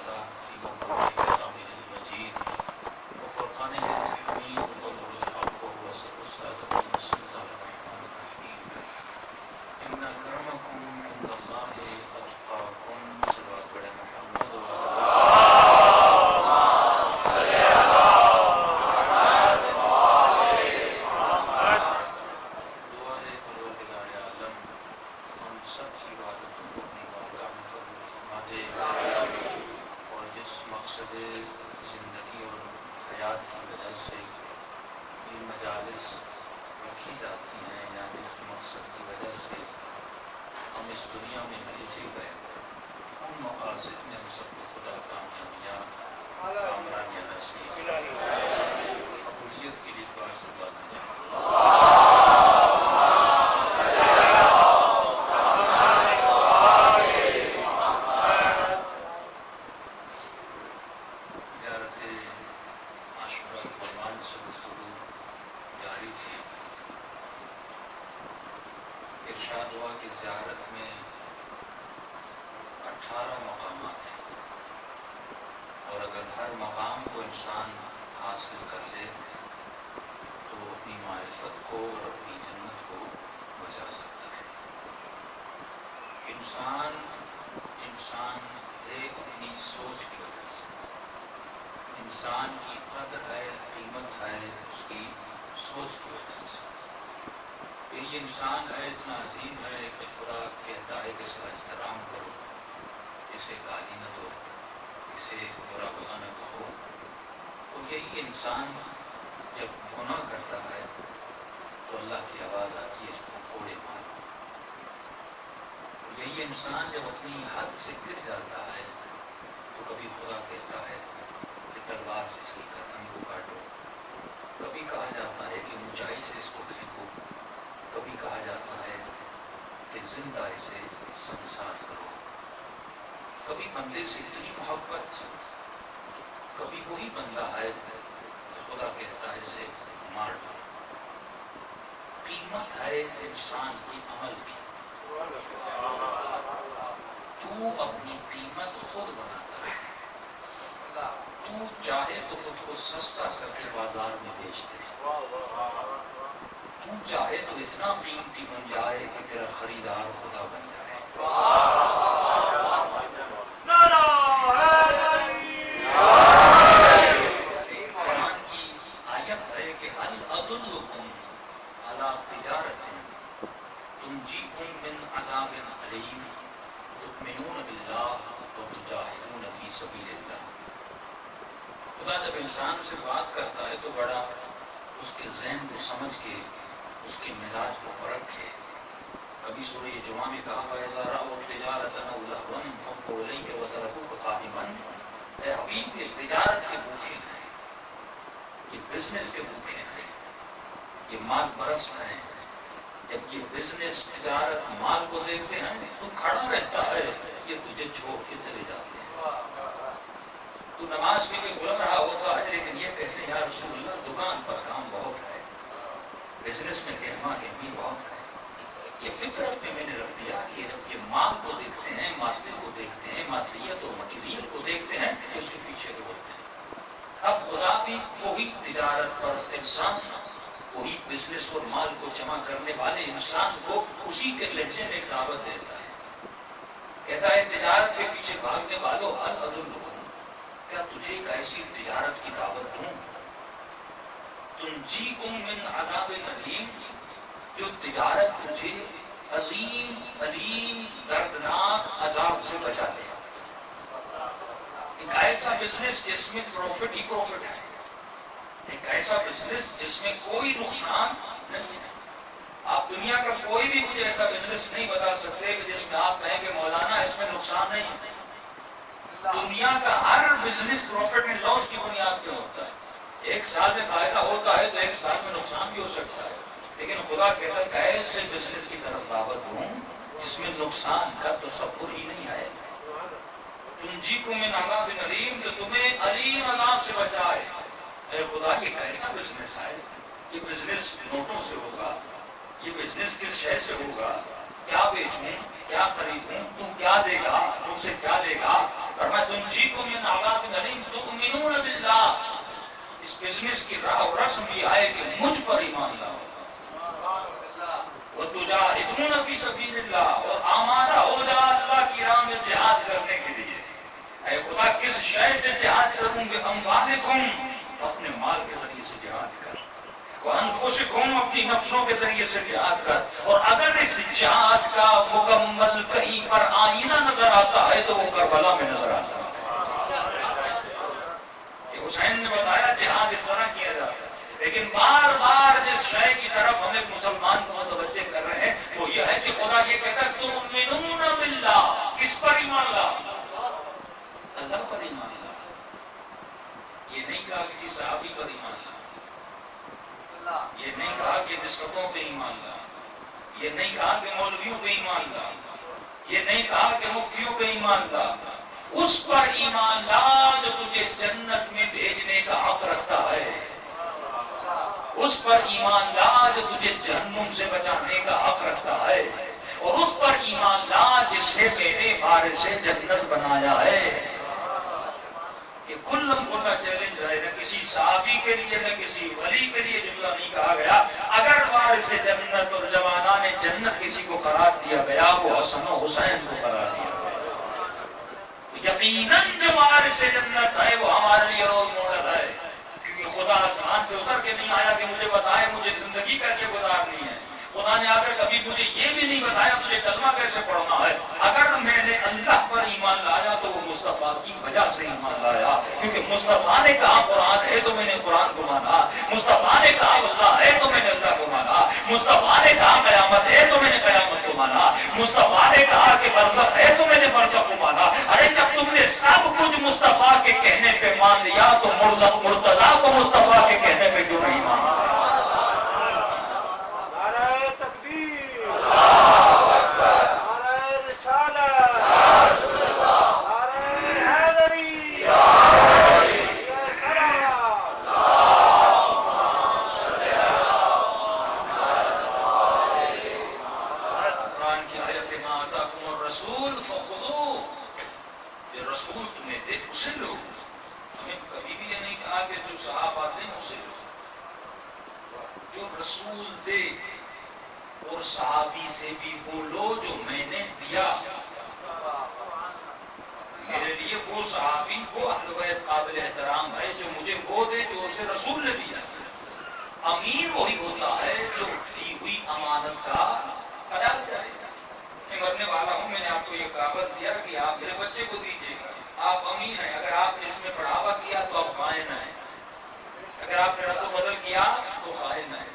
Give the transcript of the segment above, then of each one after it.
تعالی فی مقامہ حامد المجید وفرقانہ الحمید وقدر الحق ووسط الصادق المسعود الرحمن الرحیم ان اکرمکم عند اللہ اتقاکم صلوات پڑھے محمد زندگی اور حیات کی وجہ سے یہ مجالس رکھی جاتی ہیں یا جس مقصد کی وجہ سے ہم اس دنیا میں بھیجے گئے ان مقاصد میں ہم سب کو خدا کامیابیاں کامرانیاں نصیب قبولیت کے لیے دعا سے بات ارشاد ہوا کہ زیارت میں 18 مقامات ہیں اور اگر ہر مقام کو انسان حاصل کر لے تو اپنی معرفت کو اور اپنی جنت کو بچا سکتا ہے۔ انسان ہے اپنی سوچ کی وجہ سے، انسان کی قدر ہے، قیمت ہے اس کی سوچ کی وجہ سے۔ یہ انسان ہے اتنا عظیم ہے کہ خدا کہتا ہے کہ اس کا احترام کرو، اسے گالی نہ دو، اسے برا بھلا نہ کہو۔ اور یہی انسان جب گناہ کرتا ہے تو اللہ کی آواز آتی ہے اس کو کوڑے مارو۔ اور یہی انسان جب اپنی حد سے گر جاتا ہے تو کبھی خدا کہتا ہے کہ تلوار سے اس کی گردن کو کاٹو، کبھی کہا جاتا ہے کہ اونچائی سے اس کو پھینکو، کبھی کہا جاتا ہے کہ زندہ اسے سنسار کرو۔ کبھی بندے سے اتنی محبت، کبھی وہی بندہ ہے کہ خدا کہتا ہے اسے مار دو۔ قیمت ہے انسان کی عمل کی، تو اپنی قیمت خود بناتا ہے۔ تو چاہے تو خود کو سستا کر کے بازار میں بیچ دے، تو چاہے تو اتنا قیمتی بن جائے کہ تیرا خریدار خدا بن جائے۔ قرآن کی آیت ہے کہ هل ادلکم علی تجارۃ تنجیکم من عذاب علیم تؤمنون باللہ وتجاہدون فی سبیل اللہ۔ خدا جب انسان سے بات کرتا ہے تو بڑا اس کے ذہن کو سمجھ کے، اس کے مزاج کو پرکھ کے، کبھی سورہ جمعہ میں کہا وَإِذَا رَأَوْا تِجَارَةً أَوْ لَهْوًا انفضوا إِلَيْكَ وَتَرَكُوكَ قَائِمًا۔ اے حبیب، یہ تجارت کے بھوکے ہیں، یہ بزنس کے بھوکے ہیں، یہ مال پرست ہیں۔ جب یہ بزنس، تجارت، مال کو دیکھتے ہیں تو کھڑا رہتا ہے، یہ تجھے چھوڑ کے چلے جاتے ہیں۔ تو نماز کے لیے بلند رہا ہوتا ہے لیکن یہ کہتے ہیں یا رسول اللہ دکان پر کام بہت ہے، بزنس میں گہما گہمی بہت ہے۔ یہ فطرت میں نے رکھ دیا کہ جب یہ مال کو دیکھتے ہیں، مادے کو دیکھتے ہیں، مادیت اور مٹیریل کو دیکھتے ہیں، اس کے پیچھے دوڑتے ہیں۔ اب خدا بھی وہی تجارت پرست انسان، وہی بزنس اور مال کو جمع کرنے والے انسان کو اسی کے لہجے میں دعوت دیتا ہے، کہتا ہے تجارت کے پیچھے بھاگنے والوں هل ادلکم، کیا تجھے ایک ایسی تجارت کی دعوت دوں تنجیکم من عذاب علیم، جو تجارت تجھے عظیم، علیم، دردناک عذاب سے بچا لے۔ ایک ایسا بزنس جس میں پروفٹ ہی پروفٹ ہے، ایک ایسا بزنس جس میں کوئی نقصان نہیں ہے۔ آپ دنیا کا کوئی بھی مجھے ایسا بزنس نہیں بتا سکتے کہ جس میں آپ کہیں کہ مولانا اس میں نقصان نہیں ہے۔ دنیا کا ہر بزنس پروفٹ اینڈ لاس کی بنیاد پہ ہوتا ہے۔ ایک سال میں فائدہ ہوتا ہے تو ایک سال میں نقصان بھی ہو سکتا ہے، لیکن خدا کہتا ہے ایسے بزنس کی طرف دعوت دوں جس میں نقصان کا تصور ہی نہیں ہے۔ تنجیکم من عذاب علیم، جو تمہیں علیم عذاب سے بچائے۔ اے خدا یہ کیسا بزنس ہے؟ یہ بزنس نوٹوں سے ہوگا؟ یہ بزنس کس شے سے ہوگا؟ کیا بیچوں، کیا خریدوں، تو کیا دے گا، مجھ سے کیا لے گا؟ فرمایا تنجیکم من قسم یہ ہے کہ مجھ پر ایمان لاؤ، وَتُجَاهِدُونَ فِي سَبِيلِ اللَّهِ، اور آمادہ ہو جا اللہ کی راہ میں جہاد کرنے کے لیے۔ اے خدا کس شے سے جہاد کروں گے؟ اموالکم، اپنے مال کے ذریعے سے جہاد کر، وانفسکم، اپنی نفسوں کے ذریعے سے جہاد کر۔ اور اگر اس جہاد کا مکمل کہیں پر آئینہ نظر آتا ہے تو وہ کربلا میں نظر آتا ہے۔ حسین نے بتایا جہاد اس طرح کیا جاتا ہے، لیکن بار بار جس شے کی طرف ہم ایک مسلمان کو متوجہ کر رہے ہیں وہ یہ ہے کہ خدا یہ کہتا ہے تؤمنون باللہ، کس پر ایمان لا؟ اللہ پر ایمان لا۔ یہ نہیں کہا کسی صحابی پر ایمان لا، یہ نہیں کہا کہ نسبتوں پہ ایمان لا، یہ نہیں کہا کہ مولویوں پہ ایمان لا، یہ نہیں کہا کہ مفتیوں پہ ایمان لا، اس پر ایمان لا جو تجھے جنت میں بھیجنے کا حق رکھتا ہے، اس پر ایمان لا جو تجھے جہنم سے بچانے کا حق رکھتا ہے، اور اس پر ایمان لا جس نے تیرے بارے سے جنت بنایا ہے۔ یہ کلم کھلا چیلنج ہے، نہ کسی صحابی کے لیے نہ کسی ولی کے لیے جملہ نہیں کہا گیا۔ اگر وارث جنت اور جوانان جنت کسی کو قرار دیا گیا وہ حسن و حسین کو قرار دیا گیا۔ یقیناً جو وارث جنت ہے وہ ہمارے لیے رول ماڈل ہے، کیونکہ خدا آسمان سے اتر کے نہیں آیا کہ مجھے بتائے مجھے زندگی کیسے گزارنی ہے۔ خدا نے آ کر کبھی مجھے یہ بھی نہیں بتایا تجھے کلمہ کیسے پڑھنا ہے۔ اگر میں نے اللہ پر ایمان لایا تو وہ مصطفیٰ کی وجہ سے ایمان لایا، کیونکہ مصطفیٰ نے کہا قرآن ہے تو میں نے قرآن کو مانا، مصطفیٰ نے کہا اللہ ہے تو میں نے اللہ کو مانا، مصطفیٰ نے کہا قیامت ہے تو میں نے قیامت کو مانا، مصطفیٰ نے کہا کہ برزخ ہے تو میں نے برزخ کو مانا۔ ارے جب تم نے سب کچھ مصطفیٰ کے کہنے پہ مان لیا تو مرتضیٰ کو مصطفیٰ کے کہنے پہ کیوں نہیں مانا؟ صحابی سے بھی وہ لو جو میں نے دیا، میرے لیے وہ صحابی وہ اہل بیت قابل احترام ہے جو مجھے وہ دے جو اسے رسول نے دیا۔ امیر وہی ہوتا ہے جو دی ہوئی امانت کا خیال کرے۔ میں مرنے والا ہوں، میں نے آپ کو یہ کاغذ دیا کہ آپ میرے بچے کو دیجیے گا، آپ امین ہیں، اگر آپ نے اس میں بڑھاوا کیا تو آپ خائن ہیں، اگر آپ نے رد و بدل کیا تو خائن ہیں۔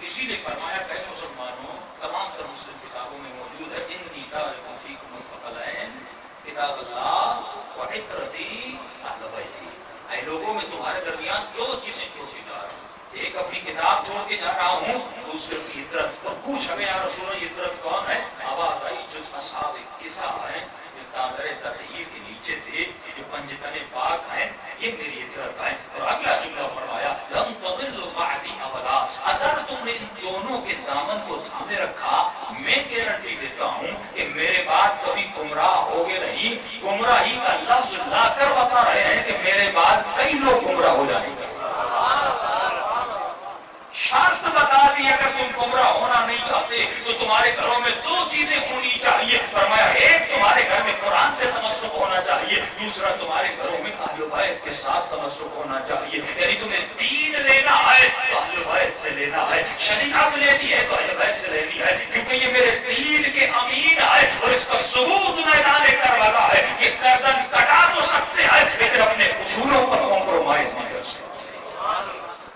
اسی لیے فرمایا کہ مسلمانوں، تمام تر مسلم کتابوں میں موجود ہے، انی تارک فیکم الثقلین کتاب اللہ و عترتی اہل بیتی۔ اے لوگوں میں تمہارے درمیان دو چیزیں چھوڑ کے جا رہا ہوں، ایک اپنی کتاب چھوڑ کے جا رہا ہوں، دوسرے کی عترت۔ اور پوچھا گیا یا رسول اللہ عترت کون ہے؟ آواز آئی جو اصحاب کسا ہیں، جو تادر تطہیر کے نیچے تھے، جو پنجتن پاک ہیں، یہ میری عترت ہے۔ اور اگلا جملہ فرمایا لن تضلوا بعدی ابدا، اگر تم نے ان دونوں کے دامن کو تھامے رکھا میں گارنٹی دیتا ہوں کہ میرے بعد کبھی گمراہ ہوگے نہیں۔ گمراہی کا لفظ لا کر بتا رہے ہیں کہ میرے بعد کئی لوگ گمراہ ہو جائیں گے۔ شرط بتا دی اگر تم گمراہ ہونا نہیں چاہتے تو تمہارے گھروں میں دو چیزیں ہونی چاہیے۔ فرمایا ایک تمہارے گھر میں قرآن سے تمسک ہونا چاہیے، دوسرا تمہارے گھروں میں اہل بیت کے ساتھ تمسک ہونا چاہیے۔ یعنی تمہیں دین لینا ہے تو اہل بیت سے لینا ہے، شریعت لینی ہے تو اہل بیت سے لینی ہے، کیونکہ یہ میرے دین کے امین ہے اور اس کا ثبوت میدان کربلا ہے۔ یہ گردن کٹا تو سکتے ہیں لیکن اپنے اصولوں پر کمپرومائز نہیں کر سکتے،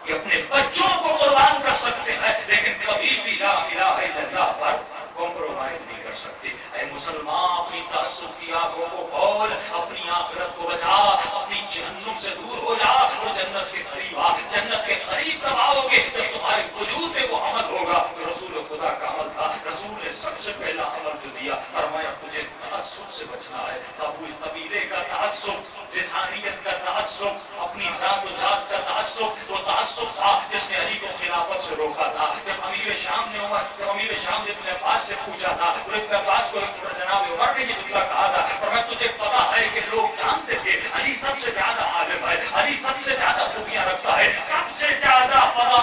یہ اپنے بچوں کو قربان کر سکتے ہیں لیکن کبھی بھی لا الہ الا اللہ پر کمپرومائز نہیں کر سکتے۔ اے مسلمان، اپنی تعصب کی آنکھوں کو کھول، اپنی آخرت کو بچا، اپنی جہنم سے دور ہو جا اور جنت کے قریب آ۔ جنت کے قریب کب آؤ گے؟ جب تمہارے وجود میں وہ عمل ہوگا جو رسول خدا کا عمل تھا۔ رسول نے سب سے پہلا عمل جو دیا، فرمایا تجھے تعصب سے بچنا ہے۔ ابو قبیلے کا تعصب، لسانیت کا تعصب، اپنی ذات و ذات کا تعصب، وہ تعصب تھا جس نے علی کو خلافت سے روکا تھا۔ جب امیر شام نے ابن عباس سے پوچھا تھا، اور ابن عباس کو جناب عمر نے یہ جملہ کہا تھا، اور میں تجھے پتا ہے کہ لوگ جانتے تھے علی سب سے زیادہ عالم ہے، علی سب سے زیادہ خوبیاں رکھتا ہے، سب سے زیادہ فضائل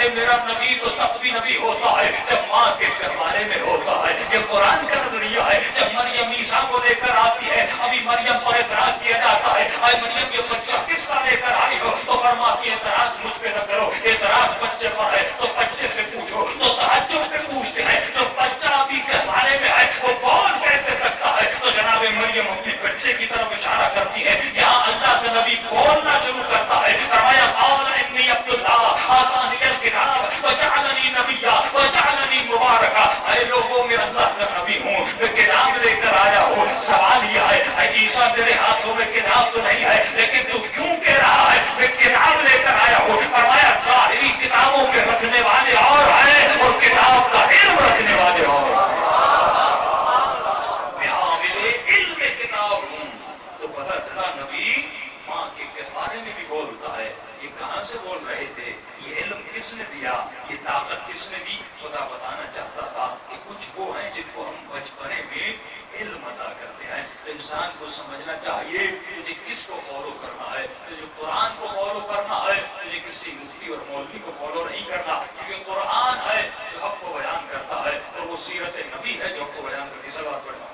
ارے میرا نبی تو تب بھی نبی ہوتا ہے جب ماں کے گہوارے میں ہوتا ہے. یہ قرآن کا نظریہ ہے. جب مریم عیسیٰ کو لے کر آتی ہے ابھی مریم پر اعتراض کیا جاتا ہے اے مریم یہ بچہ کس کا لے کر آئی ہو؟ تو فرماتی ہے اعتراض مجھ پہ نہ کرو، اعتراض بچے پر ہے تو بچے سے پوچھو. تو تعجب پہ پوچھتے ہیں جو بچہ ابھی گہوارے میں ہے وہ بول کیسے سکتا ہے؟ تو جناب مریم اپنے بچے کی طرف اشارہ کرتی ہے. یہاں اللہ کا نبی بولنا شروع کرتا ہے. فرمایا قال انی عبد اللہ آتانی الکتاب وجعلنی نبیا وجعلنی مبارکا. اے لوگوں میں اللہ کا نبی ہوں، میں کتاب لے کر آیا ہوں. سوال یہ ہے اے عیسیٰ تیرے ہاتھوں میں کتاب تو نہیں ہے لیکن تو کیوں کہہ رہا ہے میں کتاب لے کر آیا ہوں؟ فرمایا ظاہری کتابوں کے رکھنے والے اور ہیں اور کتاب کا علم رکھنے والے اور ہیں. تو پتہ چلا نبی ماں کے گہوارے میں بھی بولتا ہے. یہ کہاں سے بول رہے تھے؟ یہ علم کس نے دیا؟ یہ طاقت کس نے دی؟ خدا بتانا چاہتا تھا کہ کچھ وہ ہیں جن کو ہم بچپنے میں علم عطا کرتے ہیں. تو انسان کو سمجھنا چاہیے تجھے کس کو فالو کرنا ہے. تجھے قرآن کو فالو کرنا ہے، تجھے کسی مفتی اور مولوی کو فالو نہیں کرنا. کیونکہ قرآن ہے جو حق کو بیان کرتا ہے اور وہ سیرت نبی ہے جو حق کو بیان کرتی ہے. صلوات پڑھنا.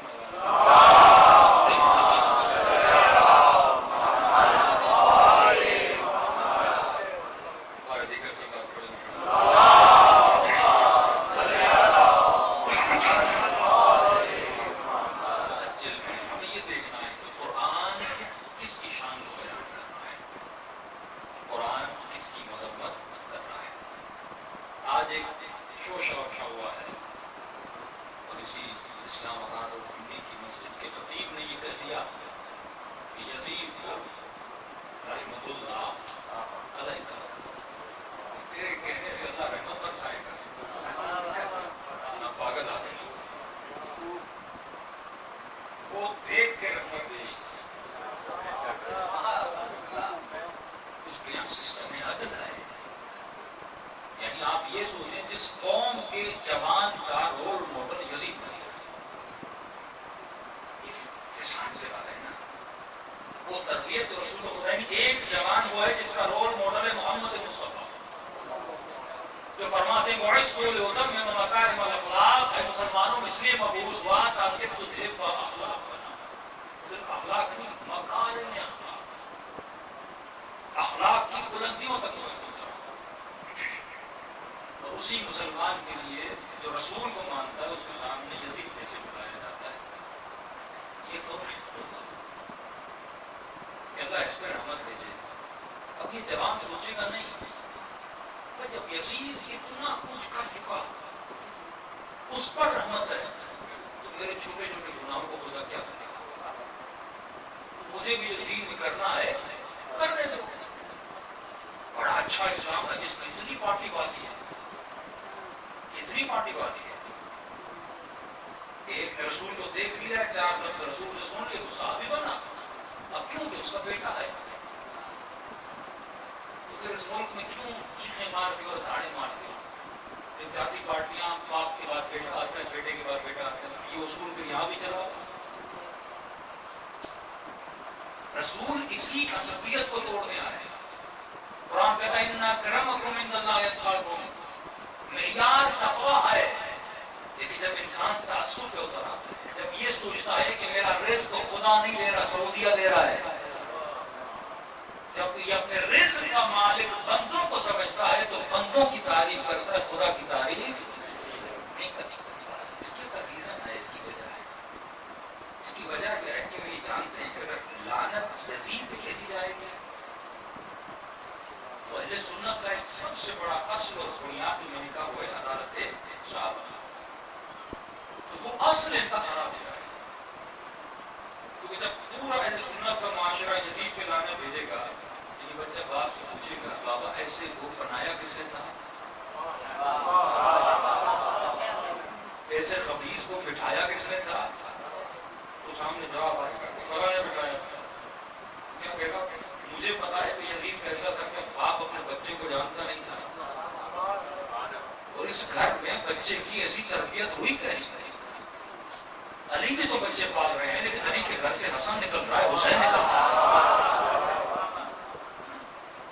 رسول اسی عصبیت کو توڑنے آئے. قرآن کہتا ہے ان اکرمکم عند اللہ اتقاکم. معیار تقویٰ ہے. لیکن جب انسان تعصب پہ اتر آتا ہے، جب یہ سوچتا ہے کہ میرا رزق خدا نہیں دے رہا سعودیہ دے رہا ہے، جب یہ اپنے رزق کا مالک بندوں کو سمجھتا ہے تو بندوں کی تعریف کرتا ہے، خدا کی تعریف نہیں کرتا. اس کی کا ریزن ہے، اس کی وجہ ہے. اس کی وجہ یہ ہے کہ وہ یہ جانتے ہیں کہ اگر لعنت یزید پہ دی جائے گی تو اہل سنت کا ایک سب سے بڑا اصل اور بنیاد جو میں نے کہا وہ ہے عدالت صاحب. تو وہ اصل ان کا خراب ہو جائے گا. کیونکہ جب پورا اہل سنت کا معاشرہ یزید پہ لانے بھیجے گا، یہ بچہ باپ سے پوچھے گا بابا ایسے گروپ بنایا کس نے تھا؟ ایسے خبیث کو بٹھایا کس نے تھا؟ تو سامنے جواب آئے گا کہ فلاں نے بٹھایا تھا. کیا کہے گا؟ مجھے پتا ہے کہ یزید کیسا تھا کہ باپ اپنے بچے کو جانتا نہیں تھا. اور اس گھر میں بچے کی ایسی تربیت ہوئی کیسے؟ علی بھی تو بچے پال رہے ہیں لیکن علی کے گھر سے حسن نکل رہا ہے، حسین نکل رہا ہے،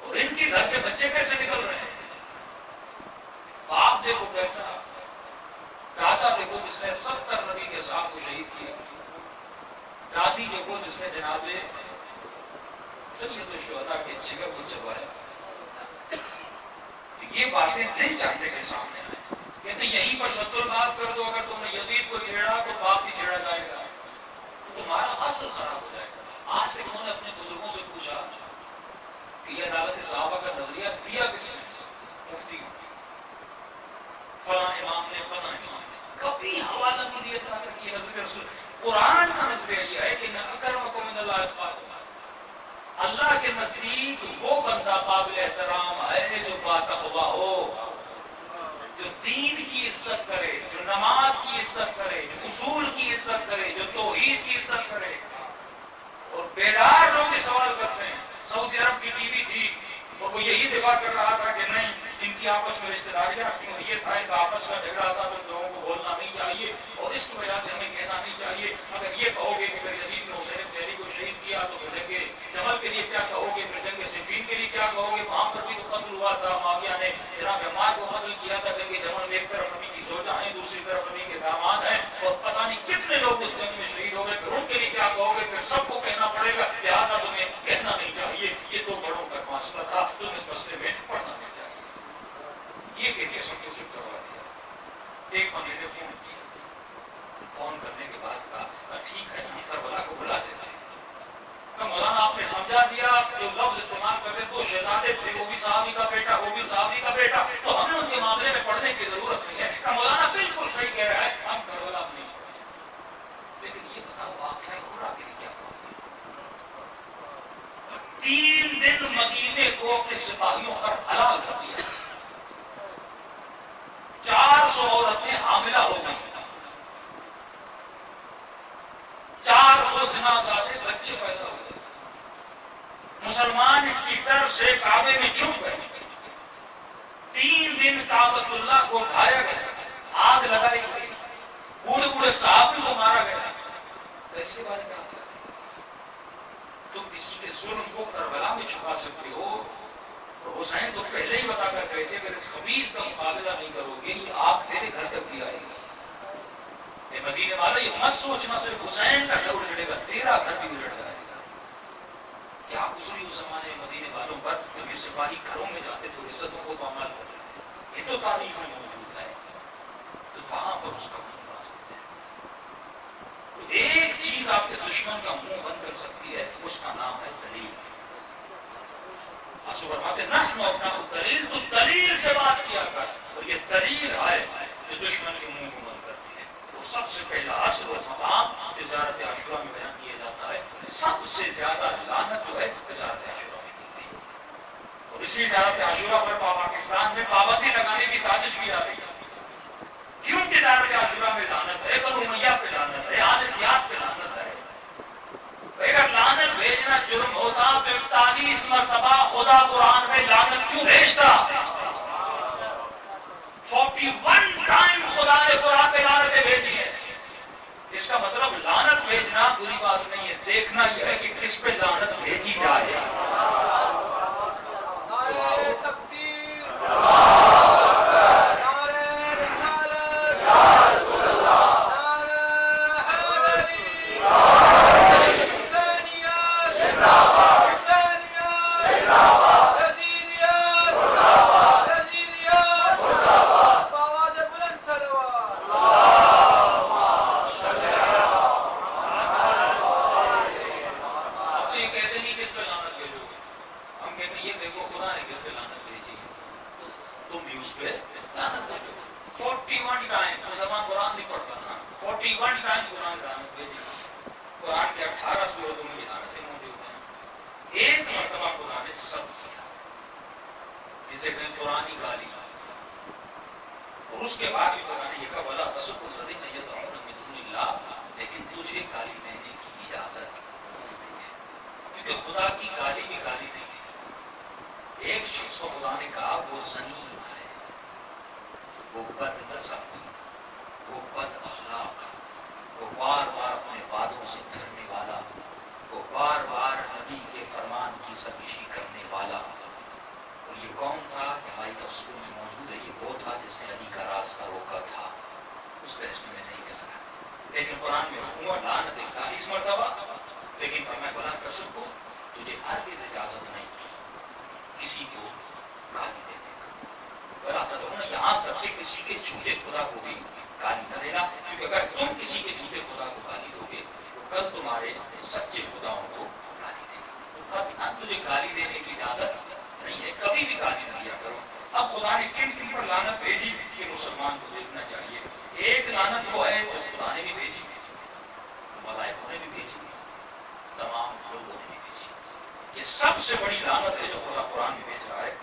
اور ان کے گھر سے بچے کیسے نکل رہے ہیں؟ ایسا دادا دیکھو جس نے 70 نبی کے صاحب کو شہید کیا، دادی دیکھو جس نے جناب سید الشہداء کے جگر کو چبایا. یہ باتیں نہیں چاہتے کہ سامنے آئے. کہتے یہیں پر شد الباب کر دو، اگر تم نے یزید کو چھیڑا تو باپ بھی چھیڑا جائے گا، تمہارا اصل خراب ہو جائے گا. آج تک انہوں نے اپنے بزرگوں سے پوچھا کہ یہ عدالت صحابہ کا نظریہ دیا کس نے؟ مفتی فلاں امام نے، فلاں امام نے. کبھی حوالہ نہیں دیا تھا کہ یہ نظریہ رسول. قرآن کا نظریہ یہ ہے کہ اکرمکم عند اللہ اتقاکم. اللہ کے نزدیک وہ بندہ قابل احترام ہے جو باتقوا ہو، جو دین کی عزت کرے، جو نماز کی عزت کرے، جو اصول کی عزت کرے، جو توحید کی عزت کرے. اور بیدار لوگ یہ سوال کرتے ہیں. سعودی عرب کی ٹی وی تھی اور وہ یہی دفاع کر رہا تھا کہ نہیں ان کی آپس میں رشتے داریاں تھیں اور یہ تھا ان کا آپس میں جھگڑا تھا، تو لوگوں کو بولنا نہیں چاہیے اور اس کی وجہ سے ہمیں کہنا نہیں چاہیے. اگر یہ کہو گے کہ اگر یزید نے حسین بن علی کو شہید کیا تو پھر جنگ جمل کے لیے کیا کہو گے، پھر جنگ صفین کے لیے کیا کہو گے؟ وہاں پر بھی تو قتل ہوا تھا، معاویہ نے جناب عمار کو قتل کیا تھا. جنگ جمل میں ایک طرف نبی کی زوجہ ہیں، دوسری طرف نبی کے داماد ہیں اور پتہ نہیں کتنے لوگ اس جنگ میں شہید ہو گئے. پھر ان کے لیے کیا کہو گے؟ پھر سب کو کہنا پڑے گا. لہٰذا تمہیں کہنا نہیں چاہیے، یہ تو بڑوں کا مسئلہ تھا، تم اس مسئلے میں پڑھنا نہیں چاہیے. یہ کہہ کے سب کو چپ کروا دیا. ایک بندے نے فون کیا، فون کرنے کے بعد کہا ٹھیک ہے ہم کربلا کو بلا دیتے ہیں. مولانا آپ نے سمجھا دیا، جو لفظ استعمال کرتے دو شہزادے تھے، وہ بھی صحابی کا بیٹا، وہ بھی صحابی کا بیٹا، تو ہمیں ان کے معاملے میں پڑھنے کی ضرورت نہیں ہے. کہ مولانا بالکل صحیح کہہ رہا ہے، ہم کربلا میں نہیں پڑھتے. لیکن یہ بتاؤ واقعہ ہو کے لیے کیا کہو گے؟ 3 دن مدینے کو اپنے سپاہیوں پر حلال کر دیا. 400 عورتیں حاملہ ہو گئی، 400 زنازادے بچے پیدا ہو گئے. مسلمان اس کی ڈر سے کعبے میں چھپ گئے. 3 دن کعبۃ اللہ کو ڈھایا گیا، آگ لگائی گئی، بوڑھے بوڑھے صحابی کو مارا گیا. تو اس کے بعد کیا ہوگا؟ تم کسی کے ظلم کو کربلا میں چھپا سکتے ہو. اور حسین تو پہلے ہی بتا کر گئے تھے اگر اس خبیث کا مقابلہ نہیں کرو گے یہ آگ تیرے گھر تک بھی آئے گی. اے مدینے والا یہ مت سوچنا صرف حسین کا گھر اجڑے گا، تیرا گھر بھی اجڑ جائے گا. کیا گزری اس زمانے مدینے والوں پر جب یہ سپاہی گھروں میں جاتے تھے، عزتوں کو پامال کرتے تھے. یہ تو تاریخ میں موجود ہے. تو وہاں پر اس کا مجموعہ ہے. تو ایک چیز آپ کے دشمن کا منہ بند کر سکتی ہے، اس کا نام ہے دلیل. آسو فرماتے نحن ابناء الدلیل، تو دلیل سے بات کیا کر. اور یہ دلیل ہے جو دشمن کے منہ کو بند کرتی ہے. تو سب سے پہلا اصل اور مقام وزارت عاشورہ میں بیان کیا جاتا ہے. سب سے زیادہ لعنت جو ہے وزارت عاشورہ میں کی گئی. اور اسی وزارت عاشورہ پر پاکستان میں پابندی لگانے کی سازش کی جا رہی ہے. کیوں کہ وزارت عاشورہ میں لعنت ہے، بنو امیہ پہ لعنت ہے، آل زیاد پہ لعنت ہے. اگر لعنت بھیجنا جرم ہوتا تو 41 مرتبہ خدا قرآن میں لعنت کیوں بھیجتا؟ 41 ٹائم خدا نے قرآن میں لعنتیں بھیجی ہیں. اس کا مطلب لعنت بھیجنا بری بات نہیں ہے، دیکھنا یہ ہے کہ کس پہ لعنت بھیجی جائے. وہ تھا جس نے علی کا راستہ روکا تھا، اس بحث میں نہیں جا رہا. لیکن قرآن میں حکم ہوا لعنت 41 مرتبہ، لیکن فرمایا بلا قسم کو تجھے ہرگز اجازت نہیں کسی کو گالی دینے کا. بلا تدعون یہاں تک کہ کسی کے جھوٹے خدا کو بھی گالی نہ دینا، کیونکہ اگر تم کسی کے جھوٹے خدا کو گالی دو گے تو کل تمہارے سچے خداؤں کو گالی دے گا. تو اب تجھے گالی دینے کی اجازت نہیں ہے، کبھی بھی گالی نہ دیا کرو. اب خدا نے کن کن پر لعنت بھیجی یہ مسلمان کو دیکھنا چاہیے. ایک لعنت وہ ہے جو خدا نے بھی بھیجی، ملائکوں نے بھی بھیجی، تمام لوگوں نے بھی بھیجی. یہ سب سے بڑی لعنت ہے جو خدا قرآن میں بھیج رہا ہے.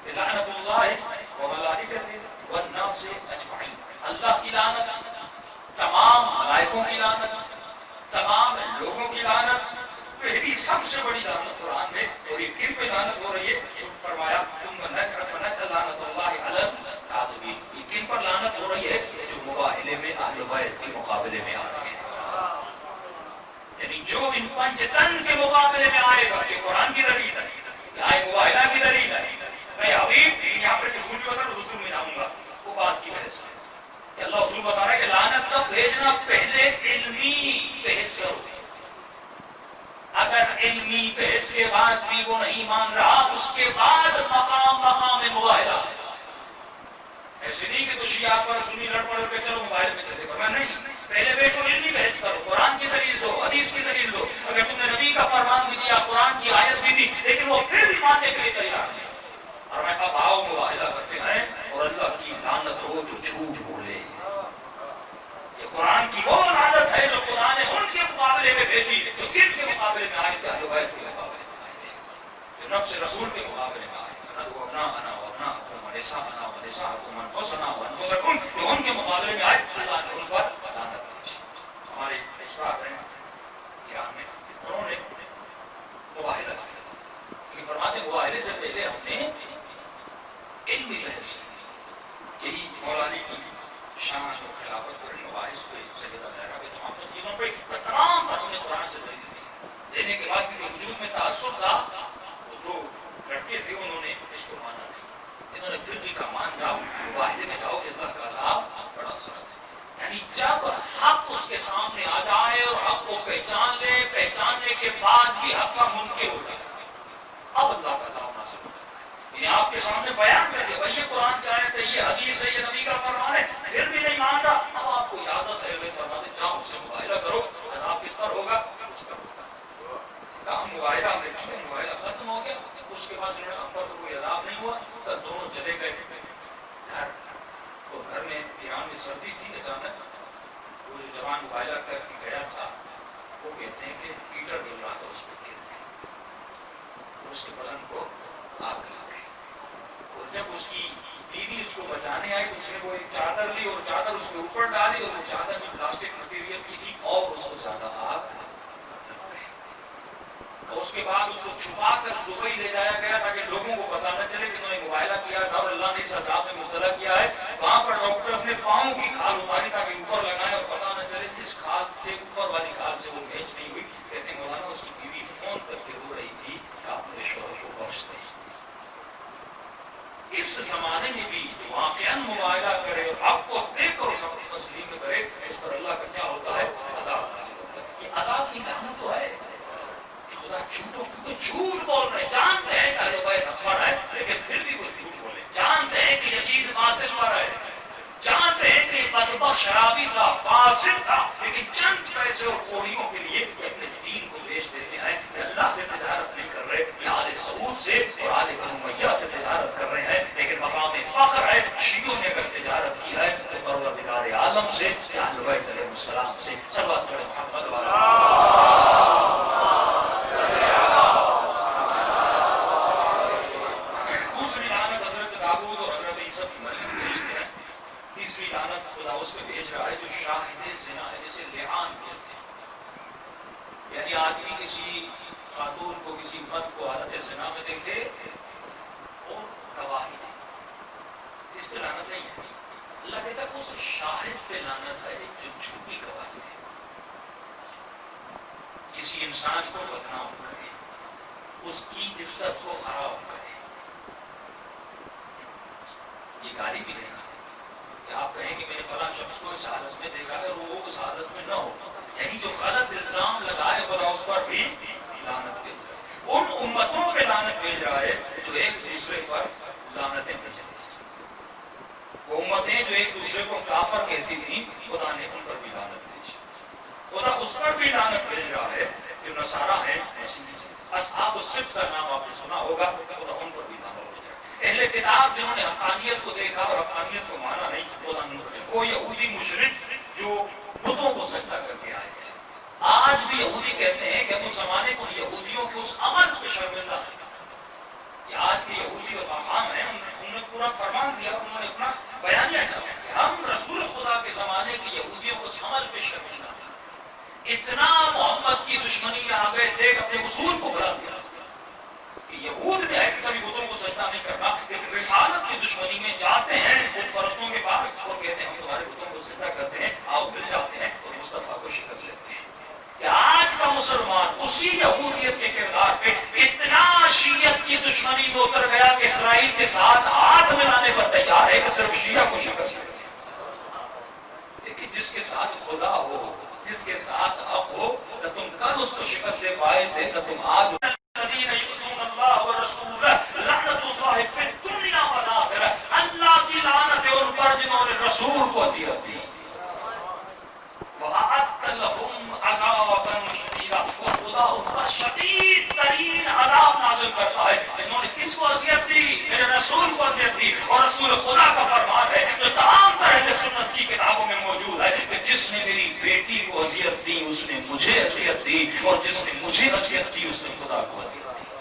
لعنت اللہ وملائکتہ والناس اجمعین. اللہ کی لعنت، تمام ملائکوں کی لعنت، تمام لوگوں کی لعنت. پہلی سب سے بڑی لعنت قرآن میں. اور یہ کن پہ لعنت ہو رہی ہے؟ فرمایا ثم نجعل لعنت اللہ علی الکاذبین. یہ کن پر لعنت ہو رہی ہے؟ جو مباہلے میں اہل بیت کے مقابلے میں آ رہے ہیں. یعنی جو ان پنج تن کے مقابلے میں آئے گا، یہ قرآن کی دلیل ہے، یہ مباہلہ کی دلیل ہے. میں حبیب یہاں پر رسول بھی ہوتا ہے، رسول میں جاؤں گا وہ بات کی بحث ہے کہ اللہ رسول بتا رہا ہے کہ لعنت کا بھیجنا پہلے علمی بحث کرو. اگر علمی بحث کے بعد بھی وہ نہیں مان رہا، اس کے بعد مقام مباہلہ. ایسے نہیں کہ تو شیعہ پر سنی لڑ پڑ کے چلو مباہلے میں چلے گا، نہیں. پہلے بیٹھو علمی بحث کرو، قرآن کی دلیل دو، حدیث کی دلیل دو. اگر تم نے نبی کا فرمان بھی دیا، قرآن کی آیت بھی دی، لیکن وہ پھر بھی ماننے کے لیے تیار نہیں. اور میں اب آؤ مباہلہ کرتے ہیں. اور اللہ کی لعنت ہو جو جھوٹ بولے. یہ قرآن کی وہ لعنت ہے جو خدا نے ان کے مقابلے میں بھیجی جو کن کے مقابلے میں آئے تھے؟ اہل بیت کے مقابلے میں آئے تھے، جو نفس رسول کے مقابلے میں آئے تھے. ابناءنا وابناءکم ونساءنا ونساءکم وانفسنا وانفسکم، جو ان کے مقابلے میں آئے اللہ نے ان پر لعنت بھیجی. ہمارے اسرات ہیں ایران میں، انہوں نے مباہلہ کیا، لیکن فرماتے ہیں مباہلے سے پہلے ہم نے علمی بحث. یہی مولانا کی شان و خلافت اور مباحث پہ سیدہ زہرا کے تمام چیزوں پہ تمام پر ہم نے قرآن سے دلیل دی. دینے کے بعد کیونکہ وجود میں تعصب تھا، وہ دو لڑکے تھے، انہوں نے اس کو مانا نہیں. انہوں نے پھر بھی کہا مان جاؤ، مباہلے میں جاؤ، اللہ کا عذاب بڑا سخت ہے. یعنی جب حق اس کے سامنے آ جائے اور حق کو پہچان لے، پہچاننے کے بعد بھی حق کا منکر ہو جائے، اب اللہ کا عذاب نازل ہو جاتا ہے. یعنی آپ کے سامنے بیان کر دیا بھائی یہ قرآن کی آیت ہے، یہ حدیث ہے، یہ نبی کا فرمان ہے، پھر بھی نہیں مان رہا، اب آپ کو اجازت ہے. فرماتے جاؤ اس سے مباہلہ کرو. عذاب کس پر ہوگا؟ اس پر ہوگا. کہا مباہلہ ہم نے کیا، مباہلہ ختم ہو گیا. اس کے بعد انہوں نے ہم پر تو کوئی عذاب نہیں ہوا. تب دونوں چلے گئے گھر. اور گھر میں ایران میں سردی تھی. اچانک وہ جو جوان مباہلہ کر کے گیا تھا، وہ کہتے ہیں کہ ہیٹر جل رہا تھا، اس پہ گر گئے، اس کے بدن کو آگ لگ گئی. اور جب اس کی بیوی اس کو بچانے آئی تو اس نے وہ ایک چادر لی اور چادر اس کے اوپر ڈالی، اور وہ چادر بھی پلاسٹک مٹیریل کی تھی اور اس کو زیادہ آگ لگ گئی. اور اس کے بعد اس کو چھپا کر دبئی لے جایا گیا تاکہ لوگوں کو پتہ نہ چلے کہ انہوں نے مباہلہ کیا تھا اور اللہ نے اس عذاب میں مبتلا کیا ہے. وہاں پر ڈاکٹرز نے پاؤں کی کھال اتاری تاکہ اوپر لگائیں اور پتہ نہ چلے. اس کھال سے، اوپر والی کھال سے وہ میچ نہیں ہوئی. کہتے ہیں مولانا اس کی بیوی فون کر کے رو رہی تھی کہ آپ میرے شوہر کو بخش دیں. اس زمانے میں بھی جو واقعاً مباہلہ کرے اور حق کو دیکھ کر سب تسلیم کرے، اس پر اللہ کا کیا ہوتا ہے؟ عذاب نازل ہوتا ہے. یہ عذاب کی لعنت تو ہے کہ خدا جھوٹوں کو جھوٹ بول رہے ہیں. جانتے ہیں کہ اہل بیت حق پر ہے، لیکن پھر بھی وہ جھوٹ بولے. جانتے ہیں کہ یزید باطل پر ہے، جانتے ہیں کہ بدبخت شرابی تھا، فاسق تھا، لیکن چند پیسے اور کوڑیوں کے لیے اپنے دین کو بیچ دیتے ہیں. کہ اللہ سے تجارت نہیں کر رہے، یہ آل سعود سے اور آل بنو امیہ سے تجارت کر رہے ہیں. لیکن مقام فخر ہے شیعوں نے اگر تجارت کی ہے تو پروردگار عالم سے، اہل بیت علیہ السلام سے. صلوات پڑھیں محمد والا. دوسری لعنت حضرت داؤد اور حضرت عیسیٰ کی مریم بھیجتے ہیں. تیسری لعنت خدا اس پہ بھیج رہا ہے جو شاہد زنا ہے، جسے لعان کہتے ہیں. یعنی آدمی کسی خاتون کو، کسی مرد کو حالت زنا میں دیکھے اور گواہی دے، اس پہ لعنت نہیں ہے. اللہ کہتا ہے اس شاہد پہ لعنت ہے جو جھوٹی گواہی دے، کسی انسان کو بدنام کرے، اس کی عزت کو خراب کرے. یہ گالی بھی ہے کہ آپ کہیں کہ میں نے فلاں شخص کو اس حالت میں دیکھا ہے اور وہ اس حالت میں نہ ہو، یعنی جو غلط الزام لگائے خدا اس پر بھی لعنت بھیج رہا ہے، ان امتوں پہ لعنت بھیج رہا ہے جو ایک دوسرے پر لعنتیں بھیج رہی ہیں۔ وہ امتیں جو ایک دوسرے کو کافر کہتی تھیں، خدا نے ان پر بھی لعنت بھیجی، خدا اس پر بھی لعنت بھیج رہا ہے جو نصارہ ہیں، اصحاب السبت کا نام آپ نے سنا ہوگا، خدا ان پر بھی لعنت بھیج رہا ہے۔ اہل کتاب جنہوں نے حقانیت کو دیکھا اور حقانیت کو مانا نہیں، خدا نے وہ یہودی مشرک جو بتوں کو سجدہ کر کے آئے تھے، آج بھی یہودی کہتے ہیں کہ ہم اس زمانے کو یہودیوں کے اس عمل پہ شرمندہ ہیں۔ یہ آج کے یہودی اور خاقان ہیں، انہوں نے پورا فرمان دیا، انہوں نے اپنا بیانیہ چلا کہ ہم رسول خدا کے زمانے کے یہودیوں کو اس عمل پہ شرمندہ ہیں۔ اتنا محمد کی دشمنی میں آ گئے تھے کہ اپنے اصول کو بھلا دیا کہ یہود میں ہے کہ کبھی بتوں کو سجدہ نہیں کرنا، لیکن رسالت کی دشمنی میں جاتے ہیں بت پرستوں کے پاس اور کہتے ہیں ہم تمہارے بتوں کو سجدہ کرتے ہیں، آؤ مل جاتے ہیں اور مصطفیٰ کو شکست دیتے ہیں۔ کہ آج کا مسلمان اسی یہودیت کے کردار پہ اتنا شیعت کی دشمنی میں اتر گیا کہ اسرائیل کے ساتھ ہاتھ ملانے پر تیار ہے کہ صرف شیعہ کو شکست دے۔ لیکن جس کے ساتھ خدا ہو، جس کے ساتھ حق ہو، نہ تم کل اس کو شکست دے پائے تھے نہ تم آج۔ الذین یؤذون اللہ ورسولہ لعنت اللہ فی الدنیا والآخرہ، اللہ کی لعنت ہے ان پر جنہوں نے رسول کو اذیت دی۔ وَأَعَدَّ لَهُمْ عَذَابًا شَدِيدًا، اور خدا ان پر شدید ترین عذاب نازل کرتا ہے جنہوں نے کس کو اذیت دی؟ میرے رسول کو اذیت دی۔ اور رسول خدا کا فرمان ہے جو تمام طرح کے سنت کی کتابوں میں موجود ہے کہ جس نے میری بیٹی کو اذیت دی اس نے مجھے اذیت دی، اور جس نے مجھے اذیت دی اس نے خدا کو اذیت دی۔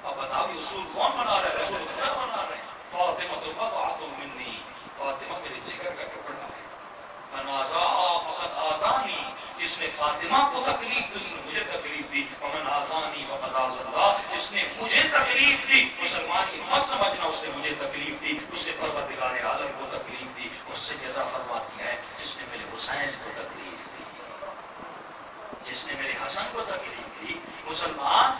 اب بتاؤ یہ اصول کون بنا رہا ہے؟ رسول خدا بنا رہے ہیں۔ فاطمہ بضعۃ منی، فاطمہ میرے جگر کا ٹکڑا ہے۔ من آزاها فقد آزانی، جس نے فاطمہ کو تکلیف دی اس نے مجھے تکلیف دی۔ ومن آزانی فقد آزا اللہ، جس نے مجھے تکلیف دی، مسلمان یہ مت سمجھنا اس نے مجھے تکلیف دی، اس نے پروردگار عالم کو تکلیف دی۔ اس سے جزا فرماتی ہے جس نے میرے حسین کو تکلیف دی، جس نے میرے حسن کو تکلیف دی۔ مسلمان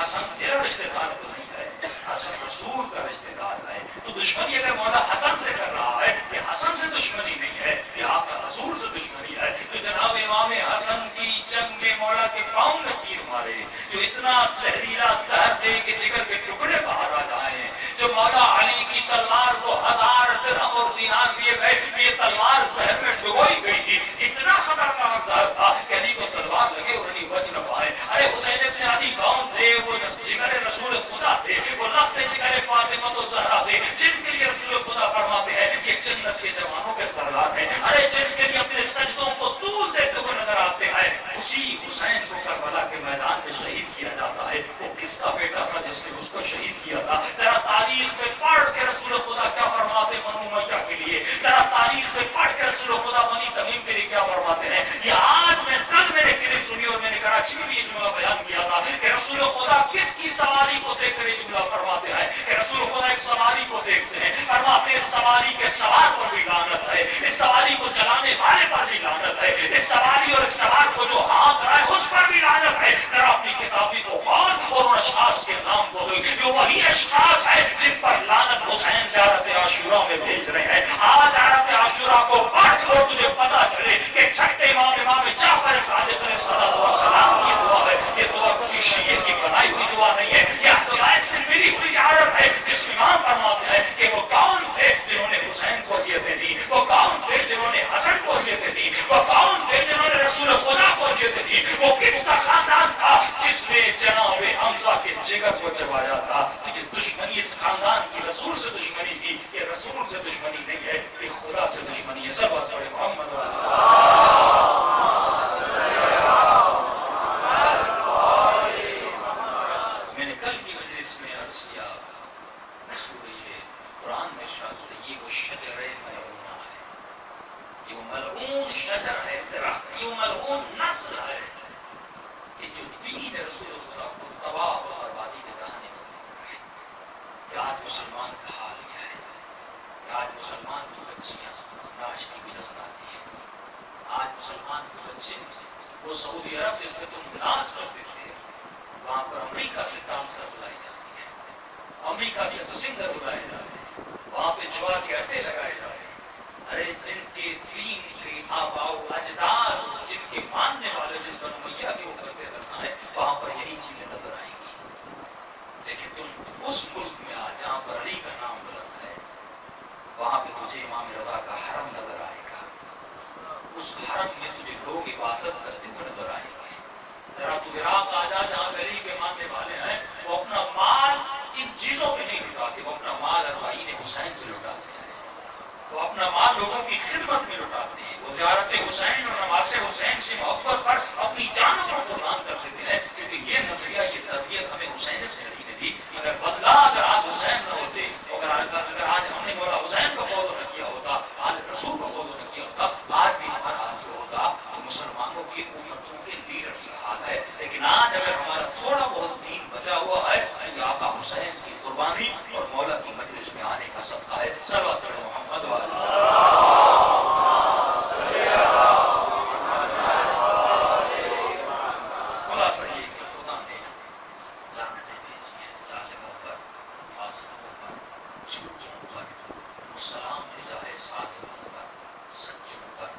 حسن تیرا رشتہ دار تو نہیں ہے، حسن رسول کا رشتہ دار ہے۔ تو دشمنی اگر مولا حسن سے کر رہا ہے، یہ حسن سے دشمنی نہیں ہے، یہ آپ کا رسول سے دشمنی ہے۔ تو جناب امام حسن کی جنگ میں مولا کے پاؤں میں تیر مارے، جو اتنا زہریلا زہر دے کہ جگر کے ٹکڑے باہر آ جائیں، جو مولا علی کی تلوار کو 1000 درہم اور دینار دیے گئے، یہ تلوار زہر میں ڈبوئی گئی تھی، اتنا خطرناک زہر تھا کہ علی کو تلوار لگے اور علی بچ نہ پائے۔ ارے حسین ابن علی کون تھے؟ وہ جگر رسول خدا تھے، وہ لخت جگر فاطمہ تو زہرا تھے، جن کے لیے رسول خدا فرماتے ہیں یہ جنت کے جوانوں کے سردار ہیں۔ ارے جن کے لیے اپنے سجدوں کو طول دیتے ہوئے نظر آتے ہیں، اسی حسین کو کربلا کے میدان میں شہید کیا جاتا ہے۔ وہ کس کا بیٹا تھا جس نے اس کو شہید کیا تھا؟ ذرا تاریخ میں پڑھ کے رسول خدا کیا فرماتے ہیں بنو امیہ کے لیے، ذرا تاریخ میں پڑھ کے رسول خدا بنی تمیم کے لیے کیا فرماتے ہیں۔ یہ آج میں کل میرے کلپ سنی اور میں نے کراچی میں بھی یہ جملہ بیان کیا تھا کہ رسول خدا کس کی سواری کو دیکھ کر یہ جملہ فرماتے ہیں کہ رسول خدا ایک سواری کو دیکھتے ہیں، فرماتے ہیں اس سواری کے سوار پر بھی لعنت ہے، اس سواری کو چلانے والے پر بھی لعنت ہے، اس سواری اور اس سوار کو جو ہاتھ رہا ہے اس پر بھی لعنت ہے۔ ذرا اپنی کتابی کو کھول اور ان اشخاص کے نام کو دو، جو وہی اشخاص ہیں جن پر لعنت حسین زیارت عاشورہ میں بھیج رہے ہیں۔ آج زیارت عاشورہ کو پڑھ اور تجھے پتا چلے کہ چھٹے امام جعفر صادق علیہ السلام کی دعا ہے، یہ دعا کسی شیعہ کی بنائی ہوئی دعا نہیں ہے، یہ ہدایت سے ملی ہوئی زیارت ہے۔ جس امام فرماتے ہیں کہ وہ کون تھے جنہوں نے حسین کو اذیتیں دی، وہ کون تھے جنہوں نے حسن کو اذیتیں دی، وہ کون تھے جنہوں نے رسول خدا کو اذیتیں دی، وہ کس کا خاندان تھا جس نے جناب حمزہ کے جگر کو چبایا تھا۔ تو یہ دشمنی اس خاندان کی رسول سے دشمنی تھی، یہ رسول سے دشمنی نہیں ہے، یہ خدا سے دشمنی ہے۔ سب بڑے محمد میں نے کل کی مجلس میں عرض کیا، سورہ قرآن میں ارشاد ہے یہ وہ شجر ملعونہ ہے، یہ وہ ملعون شجر ہے، درخت، یہ وہ ملعون نسل ہے کہ جو دین رسول خدا کو تباہ و بربادی کے دہانے پر لے کر آئے۔ کہ آج مسلمان کا حال کیا ہے؟ کہ آج مسلمان کی بچیاں ناچتی ہوئی نظر آتی ہیں، آج مسلمان کے بچے وہ سعودی عرب جس میں تم ناز کرتے تھے، وہاں پر امریکہ سے ڈانسر بلائی جاتی ہے، امریکہ سے سنگر بلائے جاتے ہیں، وہاں پہ جوا کے اڈے لگائے جا رہے ہیں. ارے جن کے دین کے آباء و اجداد جن کے ماننے والے جس پر امیہ کے اوپر پہ رکھنا ہے وہاں پر یہی چیزیں نظر آئیں گی. لیکن تم اس ملک میں آ جہاں پر علی کا نام بلند ہے وہاں پہ تجھے امام رضا کا حرم نظر آئے گا. اس حرم میں تجھے لوگ عبادت کرتے ہوئے نظر آئیں گے. ذرا تو عراق آ جا جہاں علی کے ماننے والے ہیں وہ اپنا مال ان چیزوں پہ نہیں لٹاتے. وہ اپنا مال اربعین حسین سے لٹاتے ہیں. وہ اپنا مال لوگوں کی خدمت میں لٹاتے ہیں. وہ زیارت حسین اور نماز حسین سے محبت پر اپنی جانوں کو قربان کر دیتے ہیں. کیونکہ یہ نظریہ یہ تربیت ہمیں حسین سے علی نے دی. اگر واللہ اگر آج حسین نہ ہوتے اگر آج ہم نے مولا حسین کو فالو نہ کیا ہوتا آج رسول کو فالو نہ کیا ہوتا آج بھی ہمارا حال یہ ہوتا تو مسلمانوں کی امتوں کے لیڈر کا حال ہے. لیکن آج اگر ہمارا تھوڑا بہت دین بچا ہوا ہے تو یہ آقا حسین کی قربانی اور مولا کی مجلس میں آنے کا صدقہ ہے. صلوات علی محمد و علی خلاصہ یہ کہ خدا نے لعنتیں بھیجی ہیں ظالموں پر, فاسقوں پر, جھوٹوں پر, سلام بھیجا ہے سازشوں پر, سچوں پر,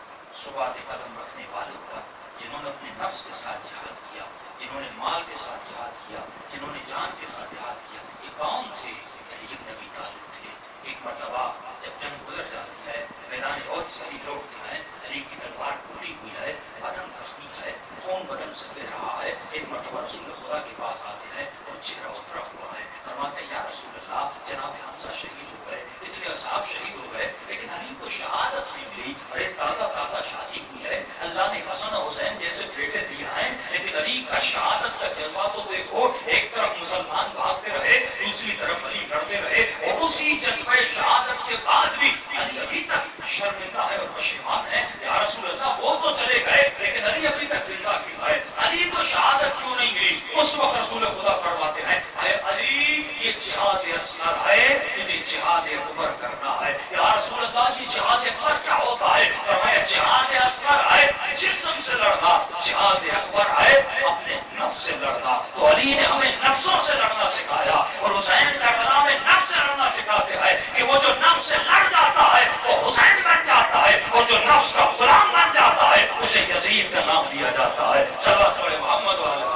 ثبات قدم رکھنے والوں پر, جنہوں نے اپنے نفس کے ساتھ جہاد کیا, جنہوں نے مال کے ساتھ جہاد کیا, جنہوں نے جان کے ساتھ جہاد کیا. یہ کون تھے؟ علی بن ابی طالب تھے. ایک مرتبہ جب جنگ گزر جاتی ہے میدان عہد سے علی لوٹتے ہیں, علی کی تلوار ٹوٹی ہوئی ہے, بدن زخمی ہے, خون بدن سے بہ رہا ہے. ایک مرتبہ رسول خدا کے پاس آتے ہیں اور چہرہ اترا ہوا ہے. فرماتے ہیں یا رسول اللہ جناب حمزہ شہید ہو گئے, اتنے اصحاب شہید ہو گئے لیکن علی کو شہادت نہیں ملی. ارے تازہ تازہ شادی ہوئی ہے, اللہ نے حسن و حسین جیسے بیٹے دیے ہیں, لیکن علی کا شہادت کا جذبہ تو دیکھو. ایک طرف مسلمان بھاگتے رہے, دوسری طرف علی لڑتے رہے, اور اسی جذبہ شہادت کے بعد بھی علی ابھی تک شرمندہ ہے اور پشیمان ہے. یا رسول اللہ وہ تو چلے گئے لیکن علی ابھی تک زندہ کیوں ہے؟ علی کو شہادت کیوں نہیں ملی؟ اس وقت رسول خدا فرماتے ہیں اے علی یہ جہاد اصغر ہے, تجھے جہاد اکبر کرنا ہے. یا رسول اللہ یہ جہاد اکبر کیا ہوتا ہے؟ فرمایا جہاد اصغر ہے جسم سے لڑنا, جہاد اکبر ہے اپنے نفس سے لڑنا. تو علی نے ہمیں نفسوں سے لڑنا سکھایا اور حسین کربلا میں نفس سے لڑنا سکھاتے ہیں کہ وہ جو نفس سے لڑ جاتا ہے وہ حسین بن جاتا ہے, اور جو نفس کا غلام بن جاتا ہے اسے یزید کا نام دیا جاتا ہے. صلوات علی محمد و علی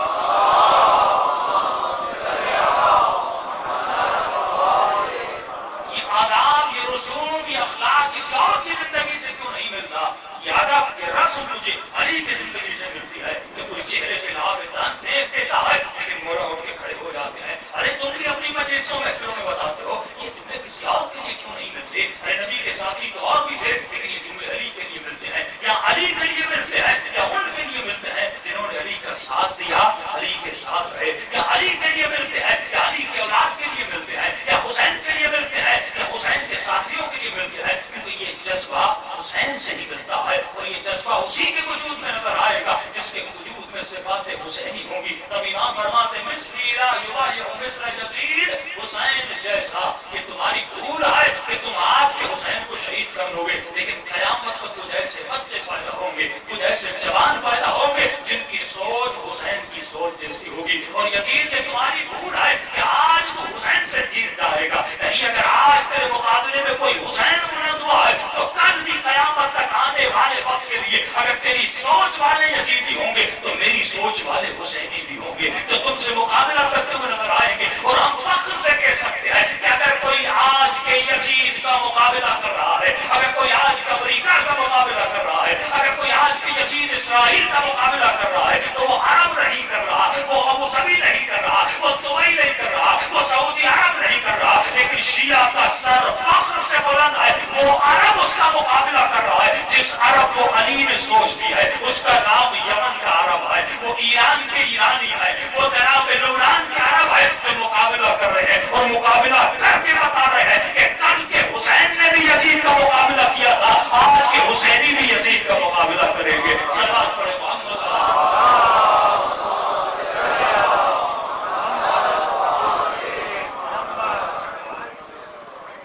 یہ آداب, یہ رسوم, یہ اخلاق کسی اور کی زندگی سے کیوں نہیں ملتا؟ یہ ادب, یہ رسم مجھے علی کی زندگی سے ملتی ہے. کہ کوئی چہرے پہ لاب دان پھینک دیتا ہے لیکن مولا اٹھ کے کھڑے ہو جاتے ہیں. ارے تم بھی اپنی مجلسوں محفلوں میں بتاتے ہو, یہ جملے کسی اور کے لیے کیوں نہیں ملتے؟ ارے نبی کے ساتھی تو اور بھی تھے لیکن یہ جملے علی کے لیے ملتے ہیں, یا علی کے لیے ملتے ہیں, یا ان کے لیے ملتے ہیں جنہوں نے علی کا ساتھ دیا, علی کے ساتھ رہے, یا علی کے لیے ملتے ہیں, یا علی کے اولاد کے لیے ملتے ہیں, یا حسین کے لیے ملتے ہیں, یا حسین کے ساتھیوں کے لیے ملتے ہیں. کیونکہ یہ جذبہ حسین سے ہی ملتا ہے اور یہ جذبہ اسی کے وجود میں نظر آئے گا جس کے وجود میں صفات حسینی ہوں گی. تب امام فرماتے مثلی لا یبایع مثل یزید, حسین جیسا یہ تمہاری بھول ہے کہ تم آج کے حسین کو شہید کر لو گے, لیکن قیامت میں کچھ ایسے بچے پیدا ہوں گے, کچھ ایسے جوان پیدا ہوں گے جن کی سوچ حسین کی سوچ جیسی ہوگی. اور یزید یہ تمہاری بھول ہے کہ آج تو حسین سے جیت جائے گا, نہیں اگر آج تیرے مقابلے میں کوئی حسین بلند ہوا ہے تو کل بھی قیامت تک آنے والے وقت کے لیے اگر تیری سوچ والے یزیدی ہوں گے تو میری سوچ والے حسینی بھی ہوں گے جو تم سے مقابلہ کرتے ہوئے نظر آئیں گے. اور ہم فخر سے کہہ سکتے ہیں کہ اگر کوئی آج کے یزید کا مقابلہ کر رہا ہے, اگر کوئی آج کا امریکہ کا مقابلہ کر رہا ہے, اگر کوئی آج کے یزید اسرائیل کا مقابلہ کر رہا ہے تو وہ عرب نہیں کر رہا, وہ ابو ظبی نہیں کر رہا, وہ دبئی نہیں کر رہا, وہ سعودی عرب نہیں کر رہا, لیکن شیعہ کا سر فخر سے بلند ہے. وہ عرب اس کا مقابلہ کر رہا ہے جس عرب کو علی نے سوچ دی ہے, اس کا نام یمن کا عرب ہے, وہ ایران کے ایرانی ہے, وہ جناب لبنان کے عرب ہے جو مقابلہ کر رہے ہیں اور مقابلہ کر کے بتا رہے ہیں کہ کل کے حسین نے بھی یزید کا مقابلہ کیا تھا, آج کے حسینی بھی یزید کا مقابلہ کریں گے. صلوات پڑھیں محمد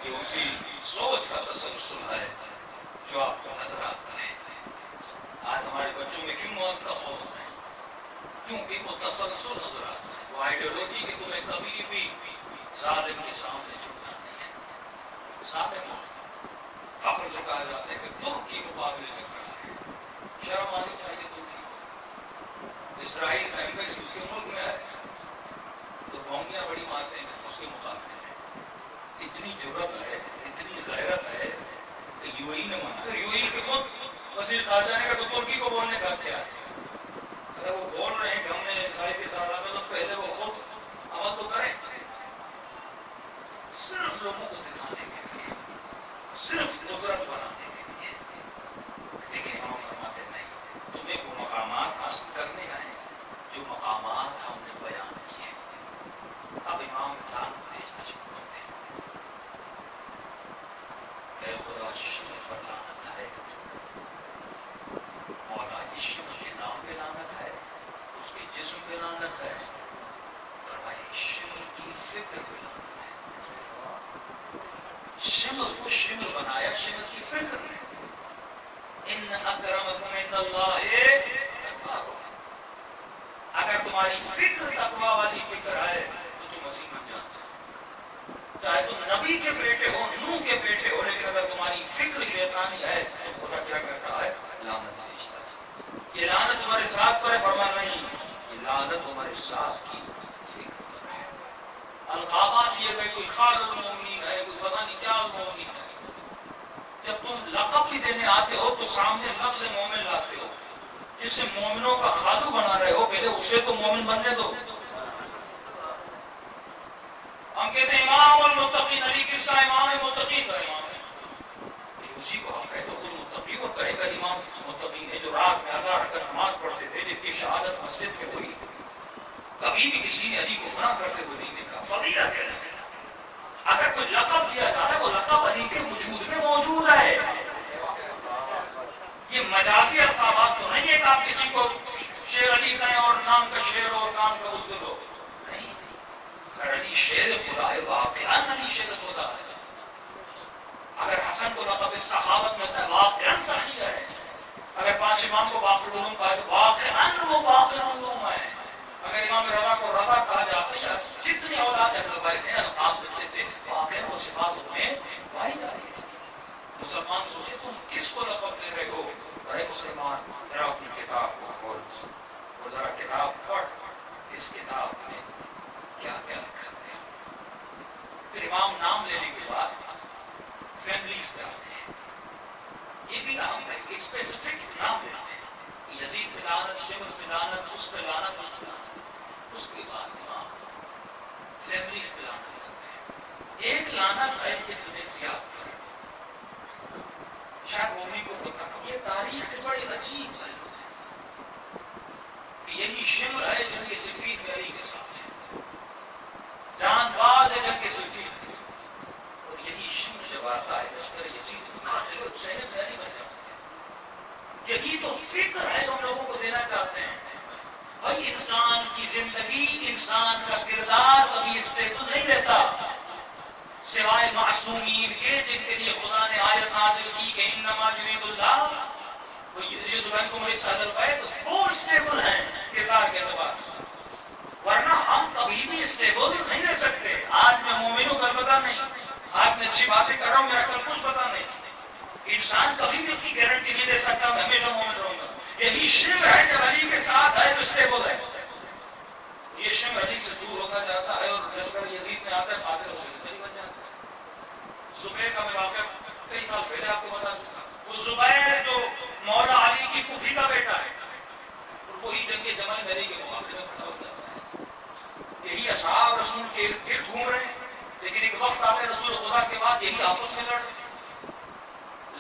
یہ اسی سوچ کا تسلسل ہے جو آپ کو نظر آتا ہے. آج ہمارے بچوں میں کیوں موت کا خوف ہے؟ کیونکہ وہ تسلسل نظر آتا ہے, وہ آئیڈیولوجی کہ تمہیں کبھی بھی ظالم کے سامنے جھکنا نہیں ہے. سابق فخر سے کہا جاتا ہے کہ ترک کی مقابلے میں کھڑا ہے. شرم آنی چاہیے ترکی کو. اسرائیل میں اس کے ملک میں ہے تو بھونکیاں بڑی مارتے ہیں اس کے مقابلے میں. اتنی جرت ہے, اتنی غیرت ہے کہ یو اے ای نے مانا. یو اے ای کے خود وزیر خارجہ نے کہا تو ترکی کو بولنے کا کیا ہے؟ اگر وہ بول رہے ہیں کہ ہم نے اسرائیل کے ساتھ آتا تو پہلے وہ خود عمل تو کریں. صرف لوگوں کو دکھانے کے لیے, صرف قدرت بنانے کے لیے. لیکن امام فرماتے نہیں, تمہیں وہ مقامات حاصل کرنے ہیں جو مقامات ہم نے بیان کیے. اب امام لعنت بھیجنا شروع کرتے ہیں. اے خدا شمر پر لعنت ہے, مولا یہ شمر کے نام پہ لعنت ہے, اس کے جسم پہ لعنت ہے, فرمائے شمر کی فکر پہ لعنت ہے. شمر کو شمر بنایا شمر کی فکر میں. ان اکرمکم عند اللہ اتقاکم. اگر تمہاری فکر تقوی والی فکر ہے تو تم مسیح بن جاتے ہو. چاہے تم نبی کے بیٹے ہو, نوح کے بیٹے ہو, لیکن اگر تمہاری فکر شیطانی ہے تو خدا کیا کرتا ہے؟ لعنت بھیجتا ہے. یہ لعنت تمہارے ساتھ پر ہے, فرمان نہیں, یہ لعنت تمہارے ساتھ کی فکر پر ہے. القابات دیے گئے, کوئی خالد المومنین ہے, کوئی پتہ نہیں کیا المومنین ہے. جب تم لقب بھی دینے آتے ہو تو سامنے لفظ مومن لاتے ہو. جس سے مومنوں کا خالو بنا رہے ہو, پہلے اسے تو مومن بننے دو. ہم کہتے ہیں امام المتقین, علی کس کا امام ہے؟ متقین کا امام ہے. اسی کو حق ہے تو خود متقی کو کہے گا امام متقین ہے, جو رات میں 1000 رکعت نماز پڑھتے تھے, جن کی شہادت مسجد میں ہوئی. کبھی بھی کسی نے علی کو گناہ کرتے ہوئے نہیں دیکھا. فضیلت ہے. اگر کوئی لقب دیا جا رہا ہے, وہ لقب علی کے وجود میں موجود ہے. یہ مجازی القابات تو نہیں ہے کہ آپ کسی کو شیر علی کہیں اور نام کا شیر اور کام کا اس کو نہیں. اگر علی شیر خدا ہے, واقعاً علی شیر خدا ہے. اگر حسن کو لقب صحابت ملتا ہے, واقعاً سخی ہے. اگر 5 امام کو باقر العلوم کہا تو واقعاً وہ باقر العلوم ہے. اگر امام رضا کو رضا کہا جاتا ہے, یا جتنی اولاد اہل بیت ہیں القاب ملتے تھے, واقعاً وہ صفات ان میں پائی جاتی تھی. مسلمان سوچے تم کس کو لقب دے رہے ہو؟ ارے مسلمان, ذرا اپنی کتاب کو کھول اور ذرا کتاب پڑھ, اس کتاب میں کیا کیا لکھا ہے. پھر امام نام لینے کے بعد فیملیز پہ آتے ہیں. یہ بھی اہم ہے, اسپیسیفک نام لیتے ہیں. یزید پہ لعنت, شمر پہ لعنت, اس پہ لعنت, اس پہ لعنت. اس کے بعد امام فیملیز پہ لعنت کرتے ہیں. ایک لعنت ہے انڈونیشیا پر, شاید مومن کو پتہ نہیں. یہ تاریخ کے بڑے عجیب پہلو ہے کہ یہی شمر ہے جنگ صفین میں علی کے ساتھ ہے, جان باز ہے جنگ صفین میں, اور یہی شمر جب آتا ہے لشکر یزید حسین علی بن جاتا ہے. یہی تو فکر ہے جو ہم لوگوں کو دینا چاہتے ہیں. بھائی انسان کی زندگی, انسان کا کردار کبھی اسٹیبل نہیں رہتا, سوائے معصومین کے جن کے لیے خدا نے آیت نازل کی کہ انما یرید اللہ یذهبکم رجس اہل البیت, وہ اسٹیبل ہیں کردار کے اعتبار سے. ورنہ ہم کبھی بھی اسٹیبل نہیں رہ سکتے. آج میں مومن ہوں, کل پتہ نہیں. آج میں اچھی باتیں کر رہا ہوں, میرا کل کچھ پتہ نہیں. انسان کبھی بھی اپنی گارنٹی نہیں دے سکتا میں ہمیشہ مومن رہوں گا. یہی شمر ہے جب علی کے ساتھ ہے تو اسٹیبل ہے. یہ شمر علی سے دور ہوتا جاتا ہے اور لشکر یزید میں آتا ہے, قاتل حسین علی بن جاتا ہے. زبیر کا میں واقعہ کئی سال پہلے آپ کو بتا چکا. وہ زبیر جو مولا علی کی پھوپھی کا بیٹا ہے, اور وہی جنگ جمل میں علی کے مقابلے میں کھڑا ہو جاتا ہے. یہی اصحاب رسول کے ارد گرد گھوم رہے ہیں, لیکن ایک وقت آتے رسول خدا کے بعد یہی آپس میں لڑ رہے ہیں.